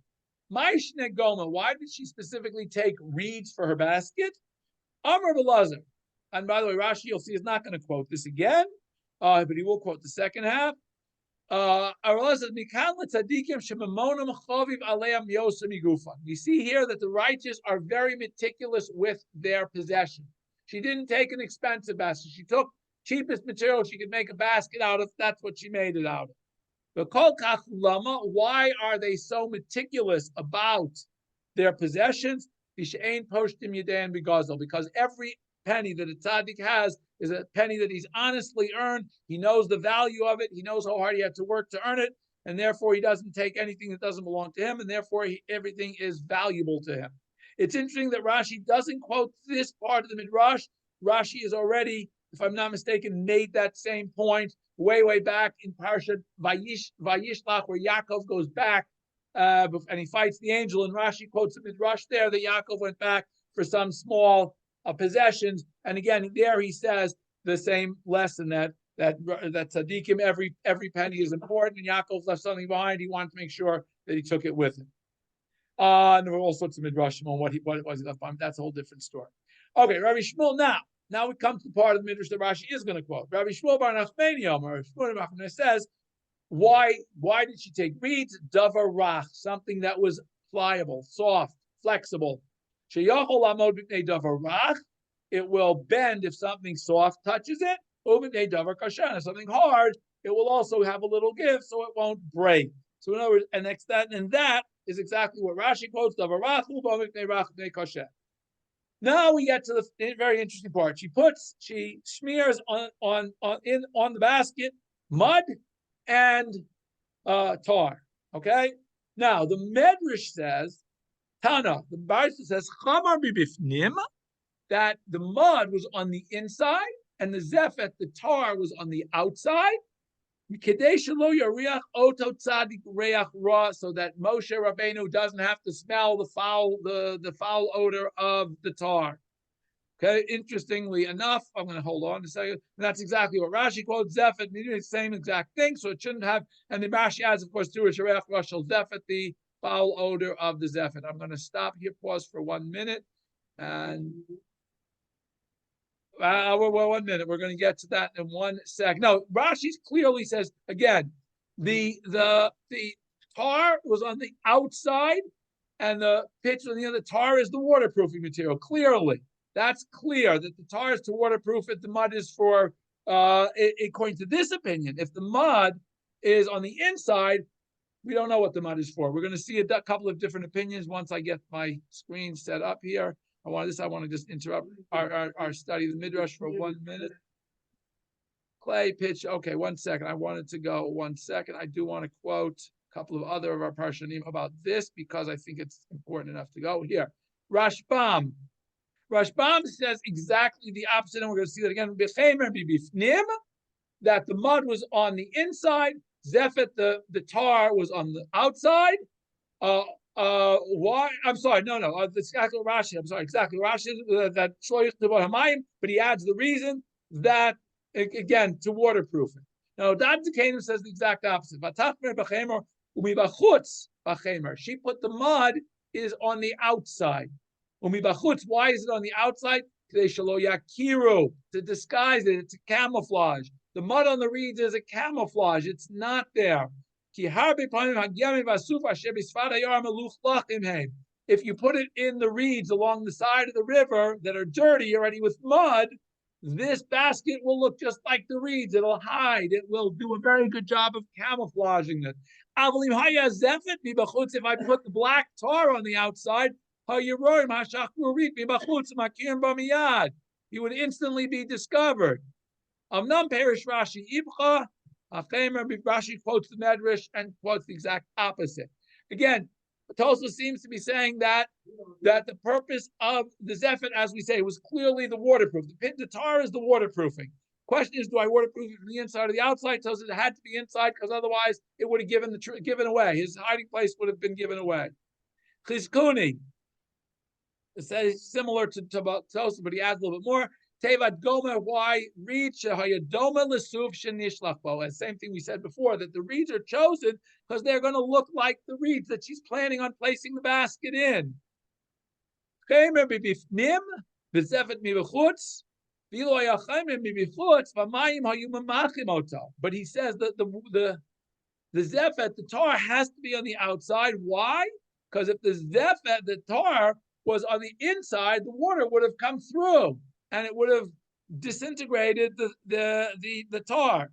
Maishne Goma. Why did she specifically take reeds for her basket? Amar Belazar. And by the way, Rashi, you'll see, is not going to quote this again, but he will quote the second half. You see here that the righteous are very meticulous with their possession. She didn't take an expensive basket. She took cheapest material she could make a basket out of. That's what she made it out of. Why are they so meticulous about their possessions? Because every penny that a tzaddik has is a penny that he's honestly earned. He knows the value of it. He knows how hard he had to work to earn it. And therefore, he doesn't take anything that doesn't belong to him. And therefore, everything is valuable to him. It's interesting that Rashi doesn't quote this part of the Midrash. Rashi has already, if I'm not mistaken, made that same point way back in parshat Vayishlach, where Yaakov goes back and he fights the angel. And Rashi quotes the Midrash there that Yaakov went back for some small possessions, and again there he says the same lesson that tzaddikim, every penny is important, and Yaakov left something behind. He wanted to make sure that he took it with him. And there were all sorts of midrashim on what it was he left behind. That's a whole different story. Okay, Rabbi Shmuel. Now we come to the part of the midrash that Rashi is going to quote. Rabbi Shmuel bar Nachmani Omer, Shmuel bar Nachmani says, why did she take reeds? Davar rach, something that was pliable, soft, flexible. It will bend if something soft touches it. If something hard, it will also have a little give, so it won't break. So in other words, and that is exactly what Rashi quotes. Now we get to the very interesting part. She smears on the basket mud and tar. Okay. Now the Medrash says, Tana, the Barsha says, Chamar bibifnim, that the mud was on the inside and the zephet, the tar, was on the outside. So that Moshe Rabbeinu doesn't have to smell the foul odor of the tar. Okay, interestingly enough, I'm going to hold on a second. And that's exactly what Rashi quotes zephet, meaning the same exact thing. So it shouldn't have. And the Rashi adds, of course, to it, Shareach Rashal zephet, the foul odor of the zephet. I'm going to stop here, pause for 1 minute, and 1 minute. We're going to get to that in 1 sec. No, Rashi clearly says again, the tar was on the outside, and the pitch on the other. Tar is the waterproofing material. Clearly, that's clear that the tar is to waterproof it. The mud is for, according to this opinion, if the mud is on the inside, we don't know what the mud is for. We're going to see a couple of different opinions once I get my screen set up here. I want to just interrupt our study of the Midrash for 1 minute. Clay pitch. Okay, 1 second. I wanted to go 1 second. I do want to quote a couple of other of our parshanim about this because I think it's important enough to go here. Rashbam says exactly the opposite, and we're going to see that again. That the mud was on the inside. Zephet, the tar, was on the outside. Why? I'm sorry. No. That's exactly Rashi. I'm sorry. Exactly Rashi. That shloich tevot hamayim, but he adds the reason that again to waterproof it. Now, Dad Zekanim says the exact opposite. She put the mud is on the outside. Why is it on the outside? To disguise it. It's a camouflage. The mud on the reeds is a camouflage. It's not there. If you put it in the reeds along the side of the river that are dirty already with mud, this basket will look just like the reeds. It'll hide. It will do a very good job of camouflaging it. If I put the black tar on the outside, he would instantly be discovered. Amnam perish Rashi ibcha. Rashi quotes the Medrash and quotes the exact opposite. Again, Tosa seems to be saying that the purpose of the Zephyr, as we say, was clearly the waterproof. The tar is the waterproofing. Question is, do I waterproof it from the inside or the outside? Tosa, it had to be inside because otherwise it would have given away. His hiding place would have been given away. Chizkuni, it says similar to Tosa, but he adds a little bit more. Tevet Gomer, why reeds Hayadoma Lesuf Shenishlavbo? Same thing we said before, that the reeds are chosen because they're going to look like the reeds that she's planning on placing the basket in. Chemer bibifnim, v'zefet mibechutz, v'lo hayachemer mibechutz, v'mayim hayu memachim oto. But he says that the zefet, the tar, has to be on the outside. Why? Because if the zefet, the tar, was on the inside, the water would have come through and it would have disintegrated the tar,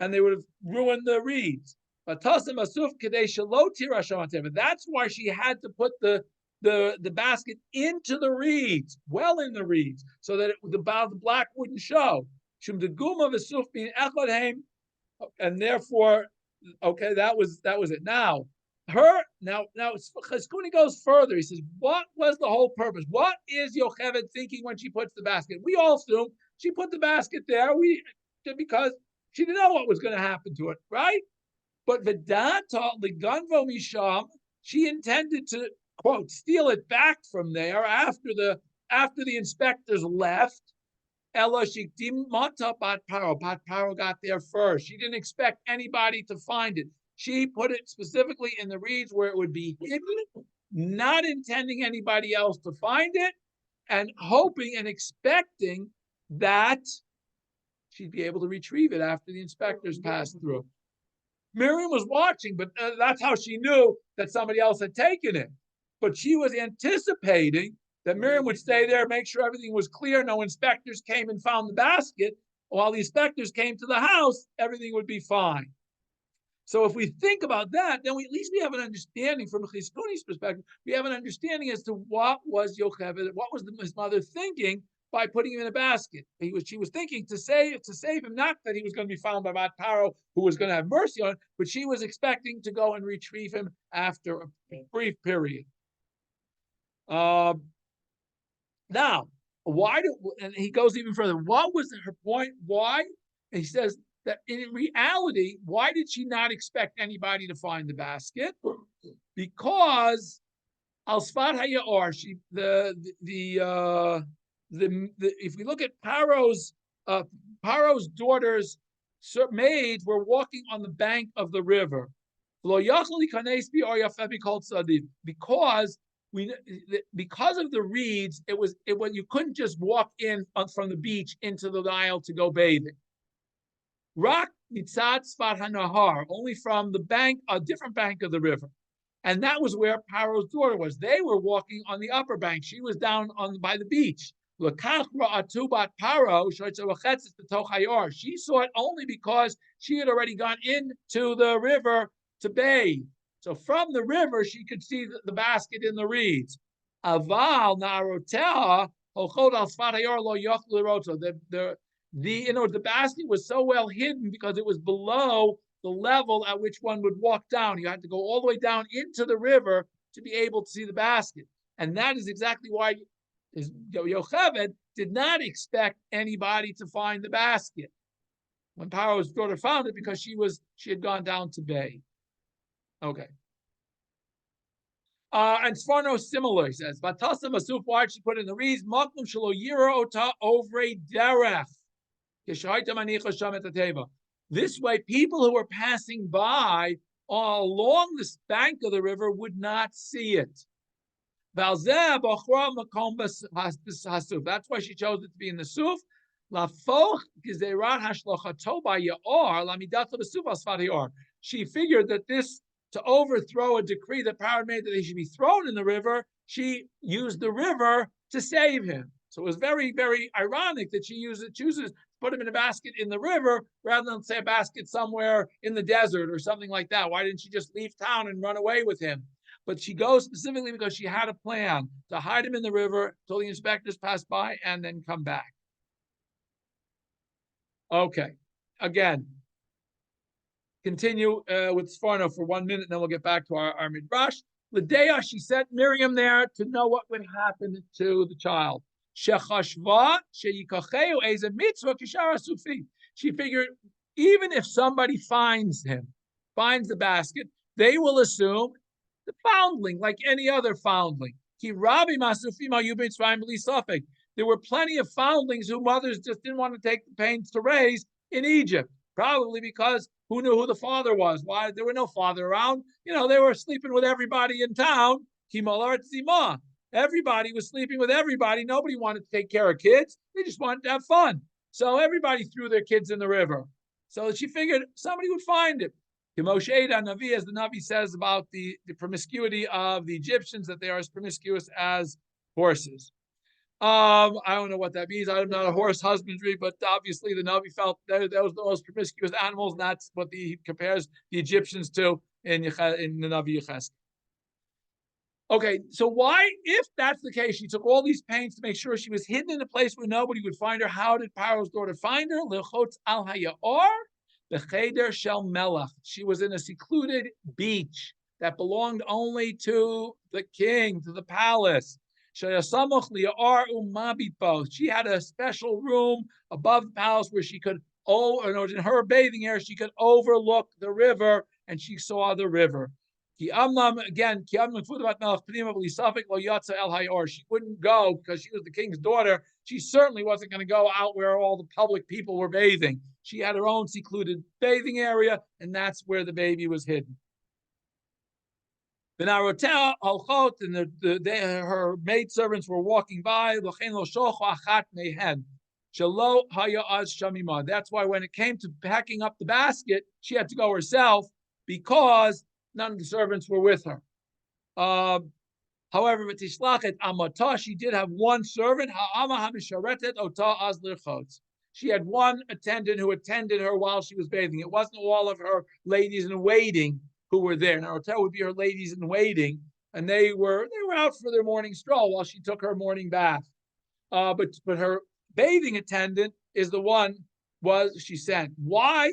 and they would have ruined the reeds. But that's why she had to put the basket into the reeds, well in the reeds, so that the black wouldn't show. And therefore, okay, that was it. Now Chizkuni goes further. He says, what was the whole purpose? What is Yocheved thinking when she puts the basket? We all assume she put the basket there because she didn't know what was going to happen to it, right? But Vedanta Liganvo Misham, she intended to, quote, steal it back from there after the inspectors left. Bat Paro got there first. She didn't expect anybody to find it. She put it specifically in the reeds where it would be hidden, not intending anybody else to find it, and hoping and expecting that she'd be able to retrieve it after the inspectors passed through. Miriam was watching, but that's how she knew that somebody else had taken it. But she was anticipating that Miriam would stay there, make sure everything was clear, no inspectors came and found the basket. While the inspectors came to the house, everything would be fine. So if we think about that, then at least we have an understanding from Chizkuni's perspective. We have an understanding as to what was Yocheved, what was his mother thinking by putting him in a basket. She was thinking to save him, not that he was going to be found by Bat Paro, who was going to have mercy on him, but she was expecting to go and retrieve him after a brief period. Now, and he goes even further. What was her point? Why? And he says that in reality, why did she not expect anybody to find the basket? Because al sfat hayaor, if we look at Paro's daughters' maids were walking on the bank of the river. Because of the reeds, you couldn't just walk in from the beach into the Nile to go bathing. Rak mitzat sfat hanahar, only from the bank, a different bank of the river. And that was where Paro's daughter was. They were walking on the upper bank. She was down by the beach. She saw it only because she had already gone into the river to bathe. So from the river, she could see the basket in the reeds. Aval naroteha holchot al sfat hayor lo yochel liroto. The basket was so well hidden because it was below the level at which one would walk down. You had to go all the way down into the river to be able to see the basket. And that is exactly why Yocheved did not expect anybody to find the basket when Paro's daughter found it, because she had gone down to bathe. Okay. And Sforno similar, he says. Vatasa Masuf, why did she put in the reeds? Makum shelo yira ota ovre derech. This way, people who were passing by along this bank of the river would not see it. That's why she chose it to be in the suf. She figured that this, to overthrow a decree that Paro made that he should be thrown in the river, she used the river to save him. So it was very, very ironic that she chooses to put him in a basket in the river rather than, say, a basket somewhere in the desert or something like that. Why didn't she just leave town and run away with him? But she goes specifically because she had a plan to hide him in the river till the inspectors pass by and then come back. Okay. Again, continue with Sforno for 1 minute, and then we'll get back to our midrash. L'deya, she sent Miriam there to know what would happen to the child. Shechashva sheyikacheu eze mitzvah kishara sufi. She figured even if somebody finds him, finds the basket, they will assume the foundling, like any other foundling. Ki rabbi masufim ayubin tzvayim b'li safek. There were plenty of foundlings who mothers just didn't want to take the pains to raise in Egypt, probably because who knew who the father was? Why? There were no father around. They were sleeping with everybody in town. Everybody was sleeping with everybody. Nobody wanted to take care of kids. They just wanted to have fun. So everybody threw their kids in the river. So she figured somebody would find it. Moshe Navi, as the Navi says about the promiscuity of the Egyptians, that they are as promiscuous as horses. I don't know what that means. I'm not a horse husbandry, but obviously the Navi felt that was the most promiscuous animals, and that's what he compares the Egyptians to in the Navi Yecheskel. Okay, so why, if that's the case, she took all these pains to make sure she was hidden in a place where nobody would find her? How did Paro's daughter find her? Lechotz al hayar b'cheder shel melach. She was in a secluded beach that belonged only to the king, to the palace. She had a special room above the palace where she could, in her bathing area, she could overlook the river, and she saw the river. She wouldn't go because she was the king's daughter. She certainly wasn't going to go out where all the public people were bathing. She had her own secluded bathing area, and that's where the baby was hidden. And her maidservants were walking by. That's why when it came to packing up the basket, she had to go herself because none of the servants were with her. However, she did have one servant. She had one attendant who attended her while she was bathing. It wasn't all of her ladies in waiting who were there. Now, hotel would be her ladies in waiting, and they were out for their morning stroll while she took her morning bath. But her bathing attendant is the one she sent. Why?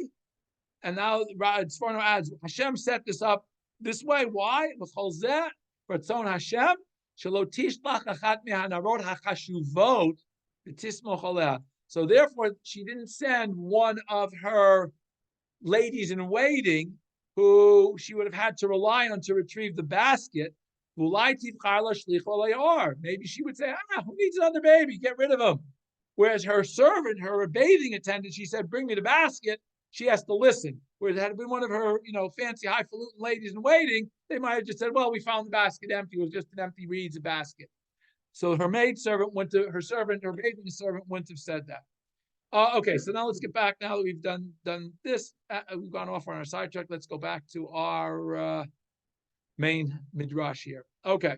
And now Sforno adds, Hashem set this up this way. Why? For tzon Hashem, shelo tishlach achat mehanarot hachashuvot v'tismoch aleh. So therefore, she didn't send one of her ladies in waiting who she would have had to rely on to retrieve the basket. Maybe she would say, who needs another baby? Get rid of him. Whereas her servant, her bathing attendant, she said, bring me the basket. She has to listen. Whereas had it been one of her, fancy highfalutin ladies in waiting, they might have just said, well, we found the basket empty. It was just an empty reeds basket. So her maid servant her bathing servant wouldn't have said that. Okay, so now let's get back. Now that we've done this, we've gone off on our sidetrack. Let's go back to our main midrash here. Okay.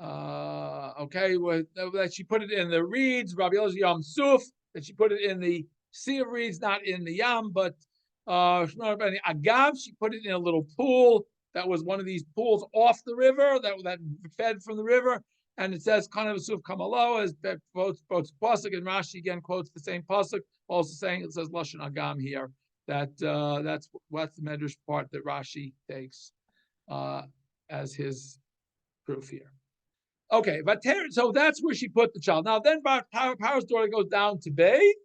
That she put it in the reeds, Rabbi Elazar Yam Suf, that she put it in the sea of reeds, not in the Yam, but Agav, she put it in a little pool that was one of these pools off the river that fed from the river. And it says, "Kana v'suf kamalo," as quotes pasuk, and Rashi again quotes the same pasuk, also saying it says lashon agam here. That's the medrash part that Rashi takes as his proof here. Okay, but so that's where she put the child. Now then, Paro's daughter goes down to bathe.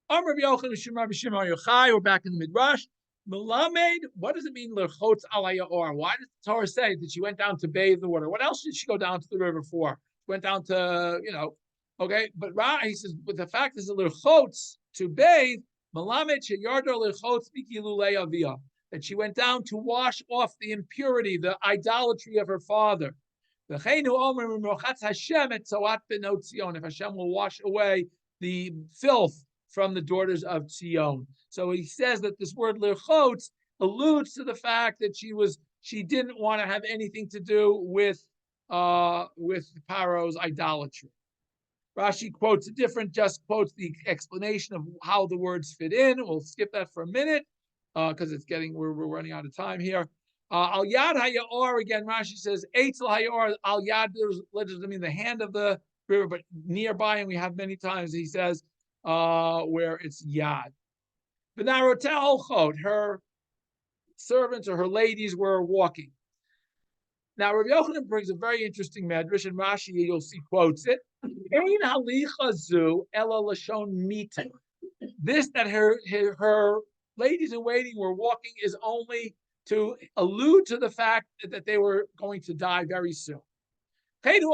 We're back in the midrash. Melamed, what does it mean? L'chotz al hayar. Why does the Torah say that she went down to bathe the water? What else did she go down to the river for? She went down to, okay. But he says, but the fact is, l'chotz to bathe. Melamed sheyardo l'chotz mikilulei aviyah, that she went down to wash off the impurity, the idolatry of her father. If Hashem will wash away the filth from the daughters of Tzion. So he says that this word lirchotz alludes to the fact that she didn't want to have anything to do with Paro's idolatry. Rashi quotes just quotes the explanation of how the words fit in. We'll skip that for a minute because we're running out of time here. Al yad hayar, again, Rashi says eitzel hayar. Al yad doesn't mean the hand of the river, but nearby, and we have many times he says where it's yad. But now her servants or her ladies were walking. Now, Rabbi Yochanan brings a very interesting medrash, and Rashi, you'll see, quotes it. Ein halicha zu ela lashon mita. This that her ladies in waiting were walking is only to allude to the fact that they were going to die very soon. Because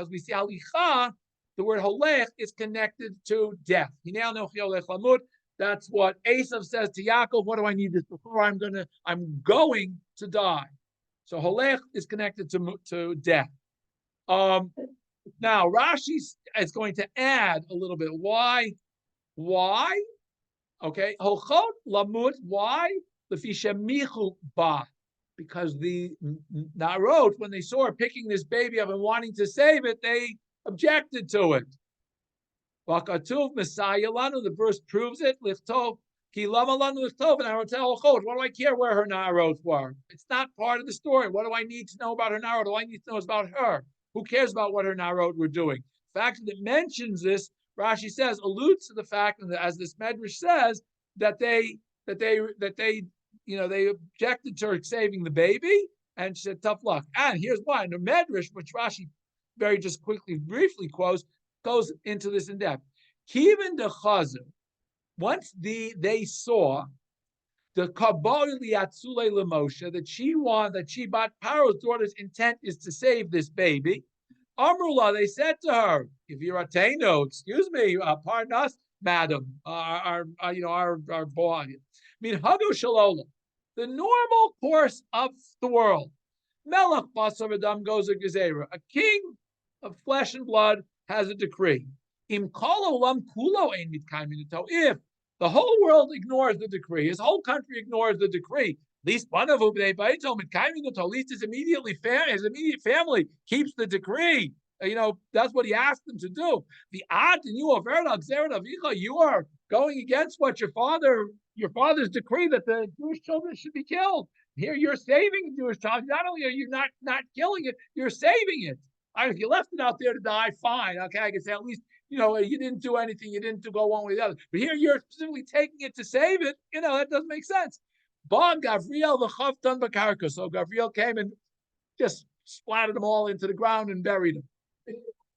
we see halicha, the word holech is connected to death. That's what Esav says to Yaakov. What do I need this before? I'm going to die. So holech is connected to death. Now Rashi is going to add a little bit. Why? Okay, holchot lamut. Why? Because the Narot, when they saw her picking this baby up and wanting to save it, they objected to it. Vakatuv Messiah Lanu, the verse proves it. Lichtov, Ki Lama Lanu Lichtov, and Arotel Ochot. What do I care where her Narot were? It's not part of the story. What do I need to know about her Narot? All I need to know is about her. Who cares about what her Narot were doing? The fact that it mentions this, Rashi says, alludes to the fact, and as this Medrash says, that they objected to her saving the baby, and she said, tough luck. And here's why. And the Medrash, which Rashi very just briefly quotes, goes into this in depth. Even the Chazer, once they saw the Kabbalah Liatzule Lemoshe, that Shebat Paro's daughter's intent is to save this baby. Amrullah, they said to her, if you're a Taino, excuse me, pardon us, madam, our boy. I mean, Hago Shalola, the normal course of the world. Melech Basar Adam goes a Gezerah, a king of flesh and blood has a decree. If the whole world ignores the decree, his whole country ignores the decree, at least one of them, at least his immediate family keeps the decree. That's what he asked them to do. The ad and you are going against what your father's decree that the Jewish children should be killed. Here you're saving the Jewish child. Not only are you not killing it, you're saving it. If you left it out there to die, fine. Okay, I can say at least you didn't do anything. You didn't go one way or the other. But here you're specifically taking it to save it. That doesn't make sense. Ba Gavriel v'chavtan b'karka. So Gavriel came and just splattered them all into the ground and buried them.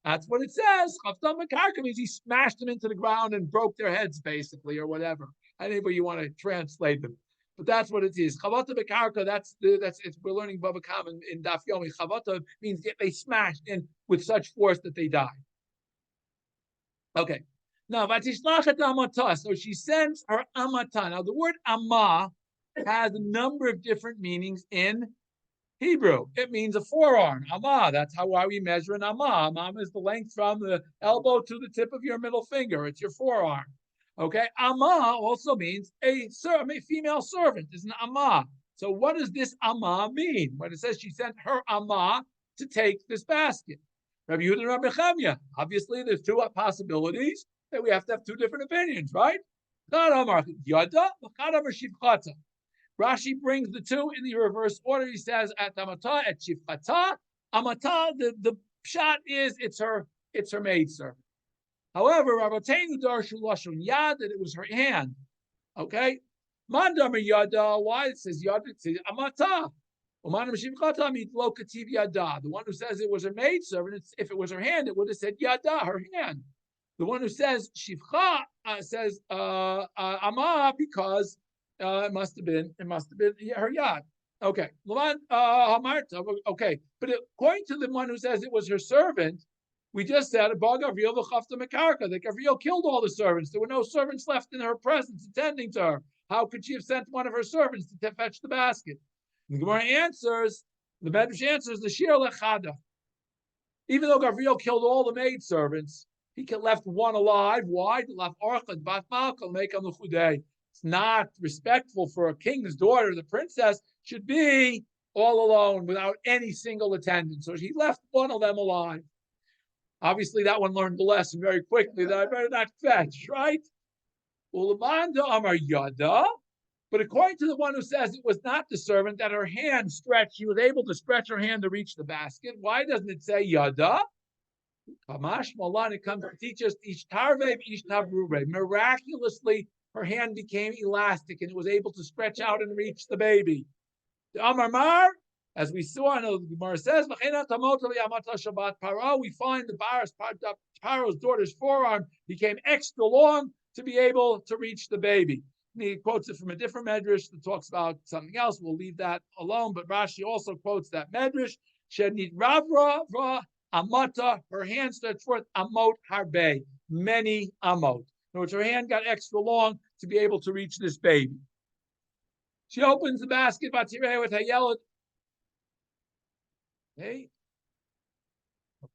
That's what it says. Chavtan b'karka means he smashed them into the ground and broke their heads, basically, or whatever. Anybody you want to translate them. But that's what it is. Chavata bekarka. We're learning Bava Kama in Daf Yomi. Chavata means they smashed in with such force that they died. Okay. Now vatishlachet amata. So she sends her amata. Now the word amma has a number of different meanings in Hebrew. It means a forearm. Amma. That's how we measure an amma. Amma is the length from the elbow to the tip of your middle finger. It's your forearm. Okay, Amma also means a female servant is an Amma. So what does this Amma mean? When it says she sent her Amma to take this basket. Rabbi Yehuda and Rabbi Chamya. Obviously, there's two possibilities that we have to have two different opinions, right? Rashi brings the two in the reverse order. He says at Amata, at Shifchata. Amata, the pshat is it's her maidservant. However, Rabbeinu darshu lashon yad, that it was her hand. Okay, mandamar yada. Why it says yad? It says amata. Umanam shivchata means lo kativ yada. The one who says it was her maidservant, if it was her hand, it would have said yada, her hand. The one who says shivcha says ama because it must have been her yad. Okay, okay, but according to the one who says it was her servant. We just said that Gavriel killed all the servants. There were no servants left in her presence attending to her. How could she have sent one of her servants to fetch the basket? And the Gemara answers, the Medrash answers, the shiur lechada. Even though Gavriel killed all the maidservants, he left one alive. Why? It's not respectful for a king's daughter. The princess should be all alone without any single attendant. So he left one of them alive. Obviously, that one learned the lesson very quickly that I better not fetch, right? But according to the one who says it was not the servant, that her hand stretched, she was able to stretch her hand to reach the basket. Why doesn't it say yada? Kamash Malan, it comes to teach us each tarve, each tavrube. Miraculously, her hand became elastic and it was able to stretch out and reach the baby. The Amar Mar, as we saw, and the Gemara says, we find the Paro's daughter's forearm became extra long to be able to reach the baby. And he quotes it from a different medrash that talks about something else. We'll leave that alone. But Rashi also quotes that medrash. Shenit Ravra Amata, her hand stretched forth, Amot Harbe, many Amot. In other words, her hand got extra long to be able to reach this baby. She opens the basket, Batireh with Hayelot. Okay.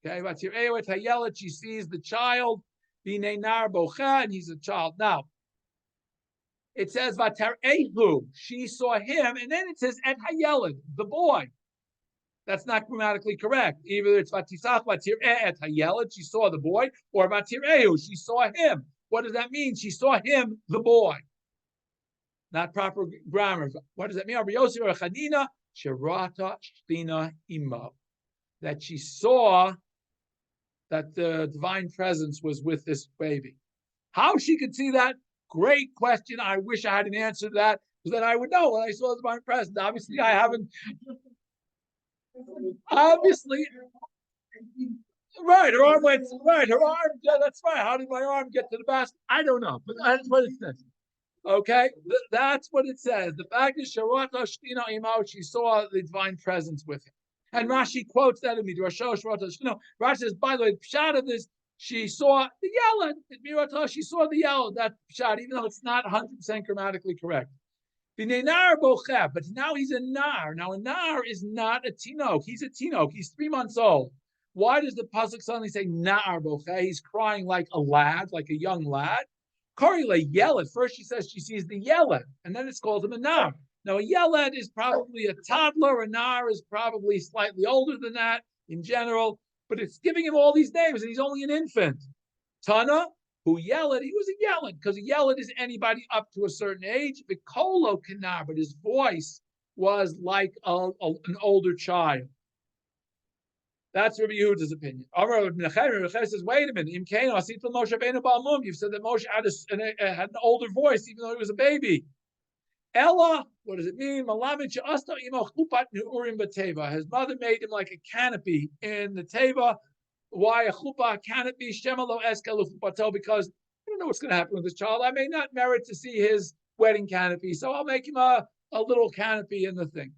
Batireh with Hayelot, she sees the child, B'nei Nar Bocha, and he's a child. Now, it says Vatarehu, she saw him, and then it says Et Hayelot, the boy. That's not grammatically correct. Either it's Vatisach Vatireh Et Hayelot, she saw the boy, or Vatirehu, she saw him. What does that mean? She saw him, the boy. Not proper grammar. What does that mean? That she saw that the divine presence was with this baby. How she could see that? Great question. I wish I had an answer to that, because then I would know when I saw the divine presence. Obviously, I haven't. Obviously, right. Her arm went right. Her arm. Yeah, that's right. How did my arm get to the basket? I don't know, but that's what it says. Okay, that's what it says. The fact is, she saw the divine presence with him. And Rashi quotes that in Midrash. Rashi says, by the way, pshat of this, she saw the yellow. She saw the yellow. That pshat, even though it's not 100% grammatically correct. But now he's a nar. Now a nar is not a tinok. He's a tinok. He's 3 months old. Why does the pasuk suddenly say nar bocheh? He's crying like a lad, like a young lad. Korile yelad. First she says she sees the yelad, and then it's called him a nar. Now a yelad is probably a toddler. A nar is probably slightly older than that in general, but it's giving him all these names, and he's only an infant. Tana, who yelad, he was a yelad, because a yelad is anybody up to a certain age. Vikolo kanar, but his voice was like an older child. That's Rabbi Yehuda's opinion. Rabbi says, wait a minute. You've said that Moshe had an older voice, even though he was a baby. Ella, what does it mean? His mother made him like a canopy in the Teva. Why a chuppah canopy? Because I don't know what's going to happen with this child. I may not merit to see his wedding canopy, so I'll make him a little canopy in the thing.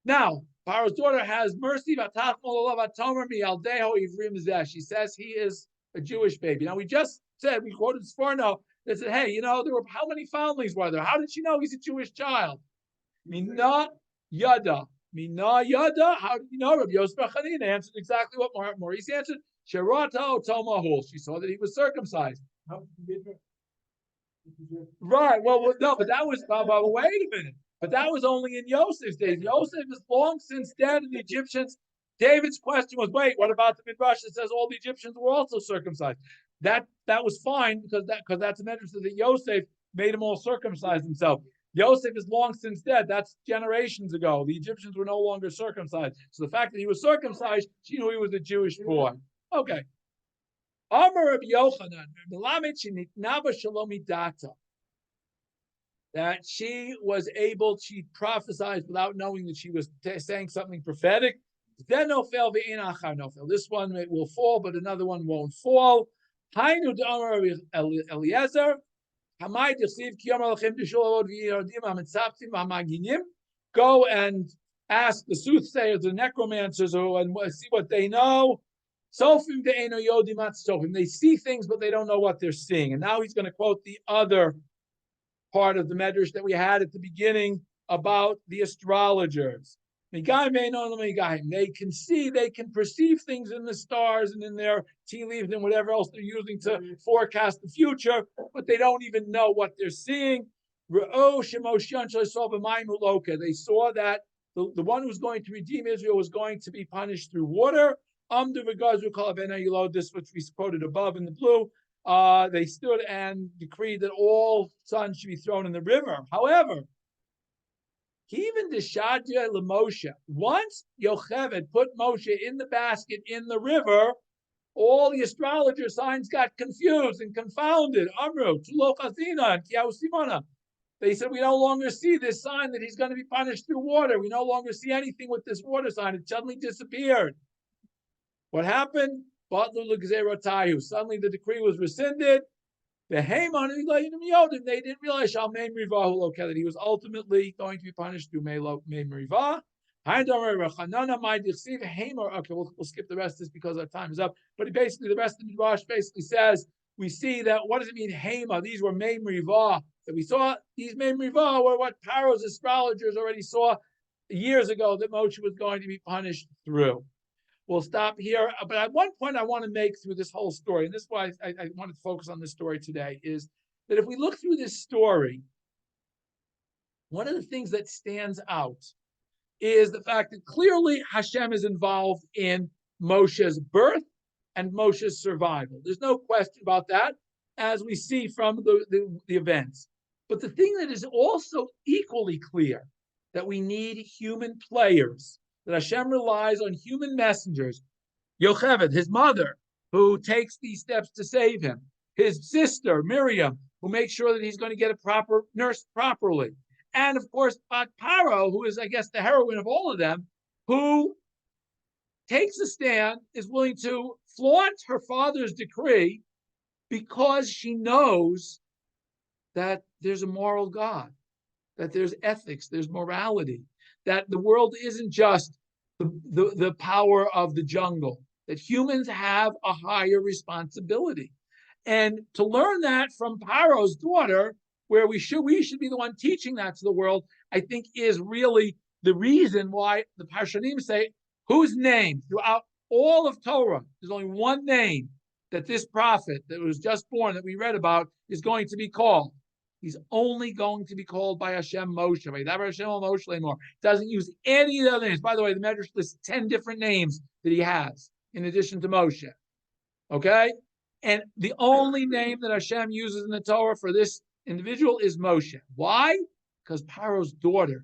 Now, Paro's daughter has mercy. She says he is a Jewish baby. Now, we just said, we quoted this far now, that said, hey, there were, how many families were there? How did she know he's a Jewish child? Mina yada. Mina yada. How did you know? Rabbi Yosef Chanina answered exactly what Maurice answered. Sherata otomahul. She saw that he was circumcised. Right. Well, no, but that was, wait a minute. But that was only in Yosef's days. Yosef is long since dead, and the Egyptians. David's question was, wait, what about the Midrash that says all the Egyptians were also circumcised? That was fine because that's a medrash that Yosef made them all circumcise themselves. Yosef is long since dead. That's generations ago. The Egyptians were no longer circumcised. So the fact that he was circumcised, she knew he was a Jewish boy. Okay. Amar Rabbi Yochanan, that she was able, she prophesied without knowing that she was saying something prophetic. Then no fail, this one will fall, but another one won't fall. Hainu d'amar Eliezer, Hamai d'chsiv ki yomar lachem d'shul v'yardim ha'mitzaptim ha'maginim. Go and ask the soothsayers, the necromancers, and see what they know. Sofim de'eno yodim atzofim. They see things, but they don't know what they're seeing. And now he's going to quote the other part of the medrash that we had at the beginning about the astrologers. They can see, they can perceive things in the stars and in their tea leaves and whatever else they're using to forecast the future, but they don't even know what they're seeing. They saw that the one who's going to redeem Israel was going to be punished through water. This, which we quoted above in the blue. They stood and decreed that all sons should be thrown in the river. However, even the Shadya Moshe, once Yocheved put Moshe in the basket in the river, all the astrologer signs got confused and confounded. Amru, Tulo Chazina, and Kiau Simona. They said, we no longer see this sign that he's going to be punished through water. We no longer see anything with this water sign. It suddenly disappeared. What happened? Suddenly the decree was rescinded. They didn't realize that he was ultimately going to be punished through Mei Merivah. Okay, we'll skip the rest of this because our time is up. But basically, the rest of the Midrash basically says, we see that, what does it mean, Hema? These were Mei Merivah. That we saw, these Mei Merivah were what Paro's astrologers already saw years ago that Moshe was going to be punished through. We'll stop here. But at one point I want to make through this whole story, and this is why I wanted to focus on this story today, is that if we look through this story, one of the things that stands out is the fact that clearly Hashem is involved in Moshe's birth and Moshe's survival. There's no question about that, as we see from the events. But the thing that is also equally clear, that we need human players, that Hashem relies on human messengers. Yocheved, his mother, who takes these steps to save him. His sister, Miriam, who makes sure that he's going to get a proper nurse properly. And of course, Paro, who is, I guess, the heroine of all of them, who takes a stand, is willing to flaunt her father's decree because she knows that there's a moral God, that there's ethics, there's morality, that the world isn't just the power of the jungle, that humans have a higher responsibility. And to learn that from Paro's daughter, where we should be the one teaching that to the world, I think is really the reason why the Parshanim say, whose name throughout all of Torah, there's only one name that this prophet that was just born that we read about is going to be called. He's only going to be called by Hashem Moshe. Doesn't use any of the other names. By the way, the Medrash lists 10 different names that he has in addition to Moshe. Okay? And the only name that Hashem uses in the Torah for this individual is Moshe. Why? Because Paro's daughter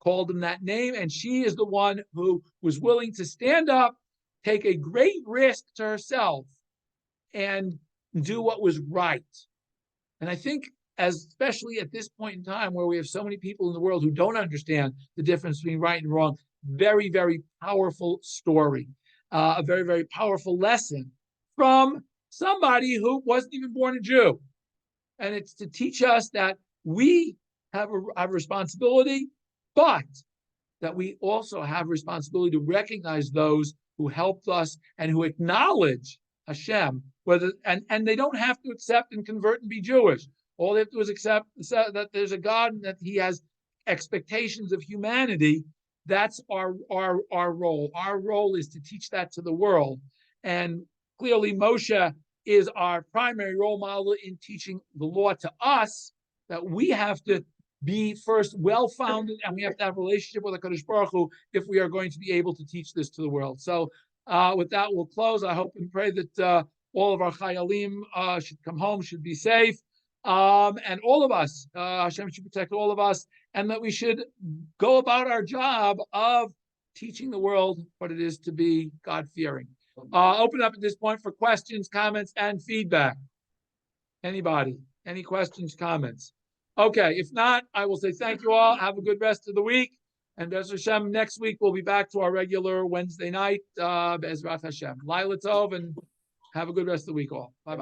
called him that name, and she is the one who was willing to stand up, take a great risk to herself, and do what was right. And I think, especially at this point in time where we have so many people in the world who don't understand the difference between right and wrong, very, very powerful story, a very, very powerful lesson from somebody who wasn't even born a Jew. And it's to teach us that we have a responsibility, but that we also have responsibility to recognize those who helped us and who acknowledge Hashem, and they don't have to accept and convert and be Jewish. All they have to do is accept that there's a God and that he has expectations of humanity. That's our role. Our role is to teach that to the world. And clearly Moshe is our primary role model in teaching the law to us, that we have to be first well-founded and we have to have a relationship with HaKadosh Baruch Hu if we are going to be able to teach this to the world. So with that, we'll close. I hope and pray that all of our chayalim should come home, should be safe. And all of us, Hashem should protect all of us, and that we should go about our job of teaching the world what it is to be God-fearing. Open up at this point for questions, comments, and feedback. Anybody? Any questions, comments? Okay, if not, I will say thank you all. Have a good rest of the week. And Be'ez Hashem, next week we'll be back to our regular Wednesday night, Be'ezrat Hashem. Laila Tov, and have a good rest of the week all. Bye-bye.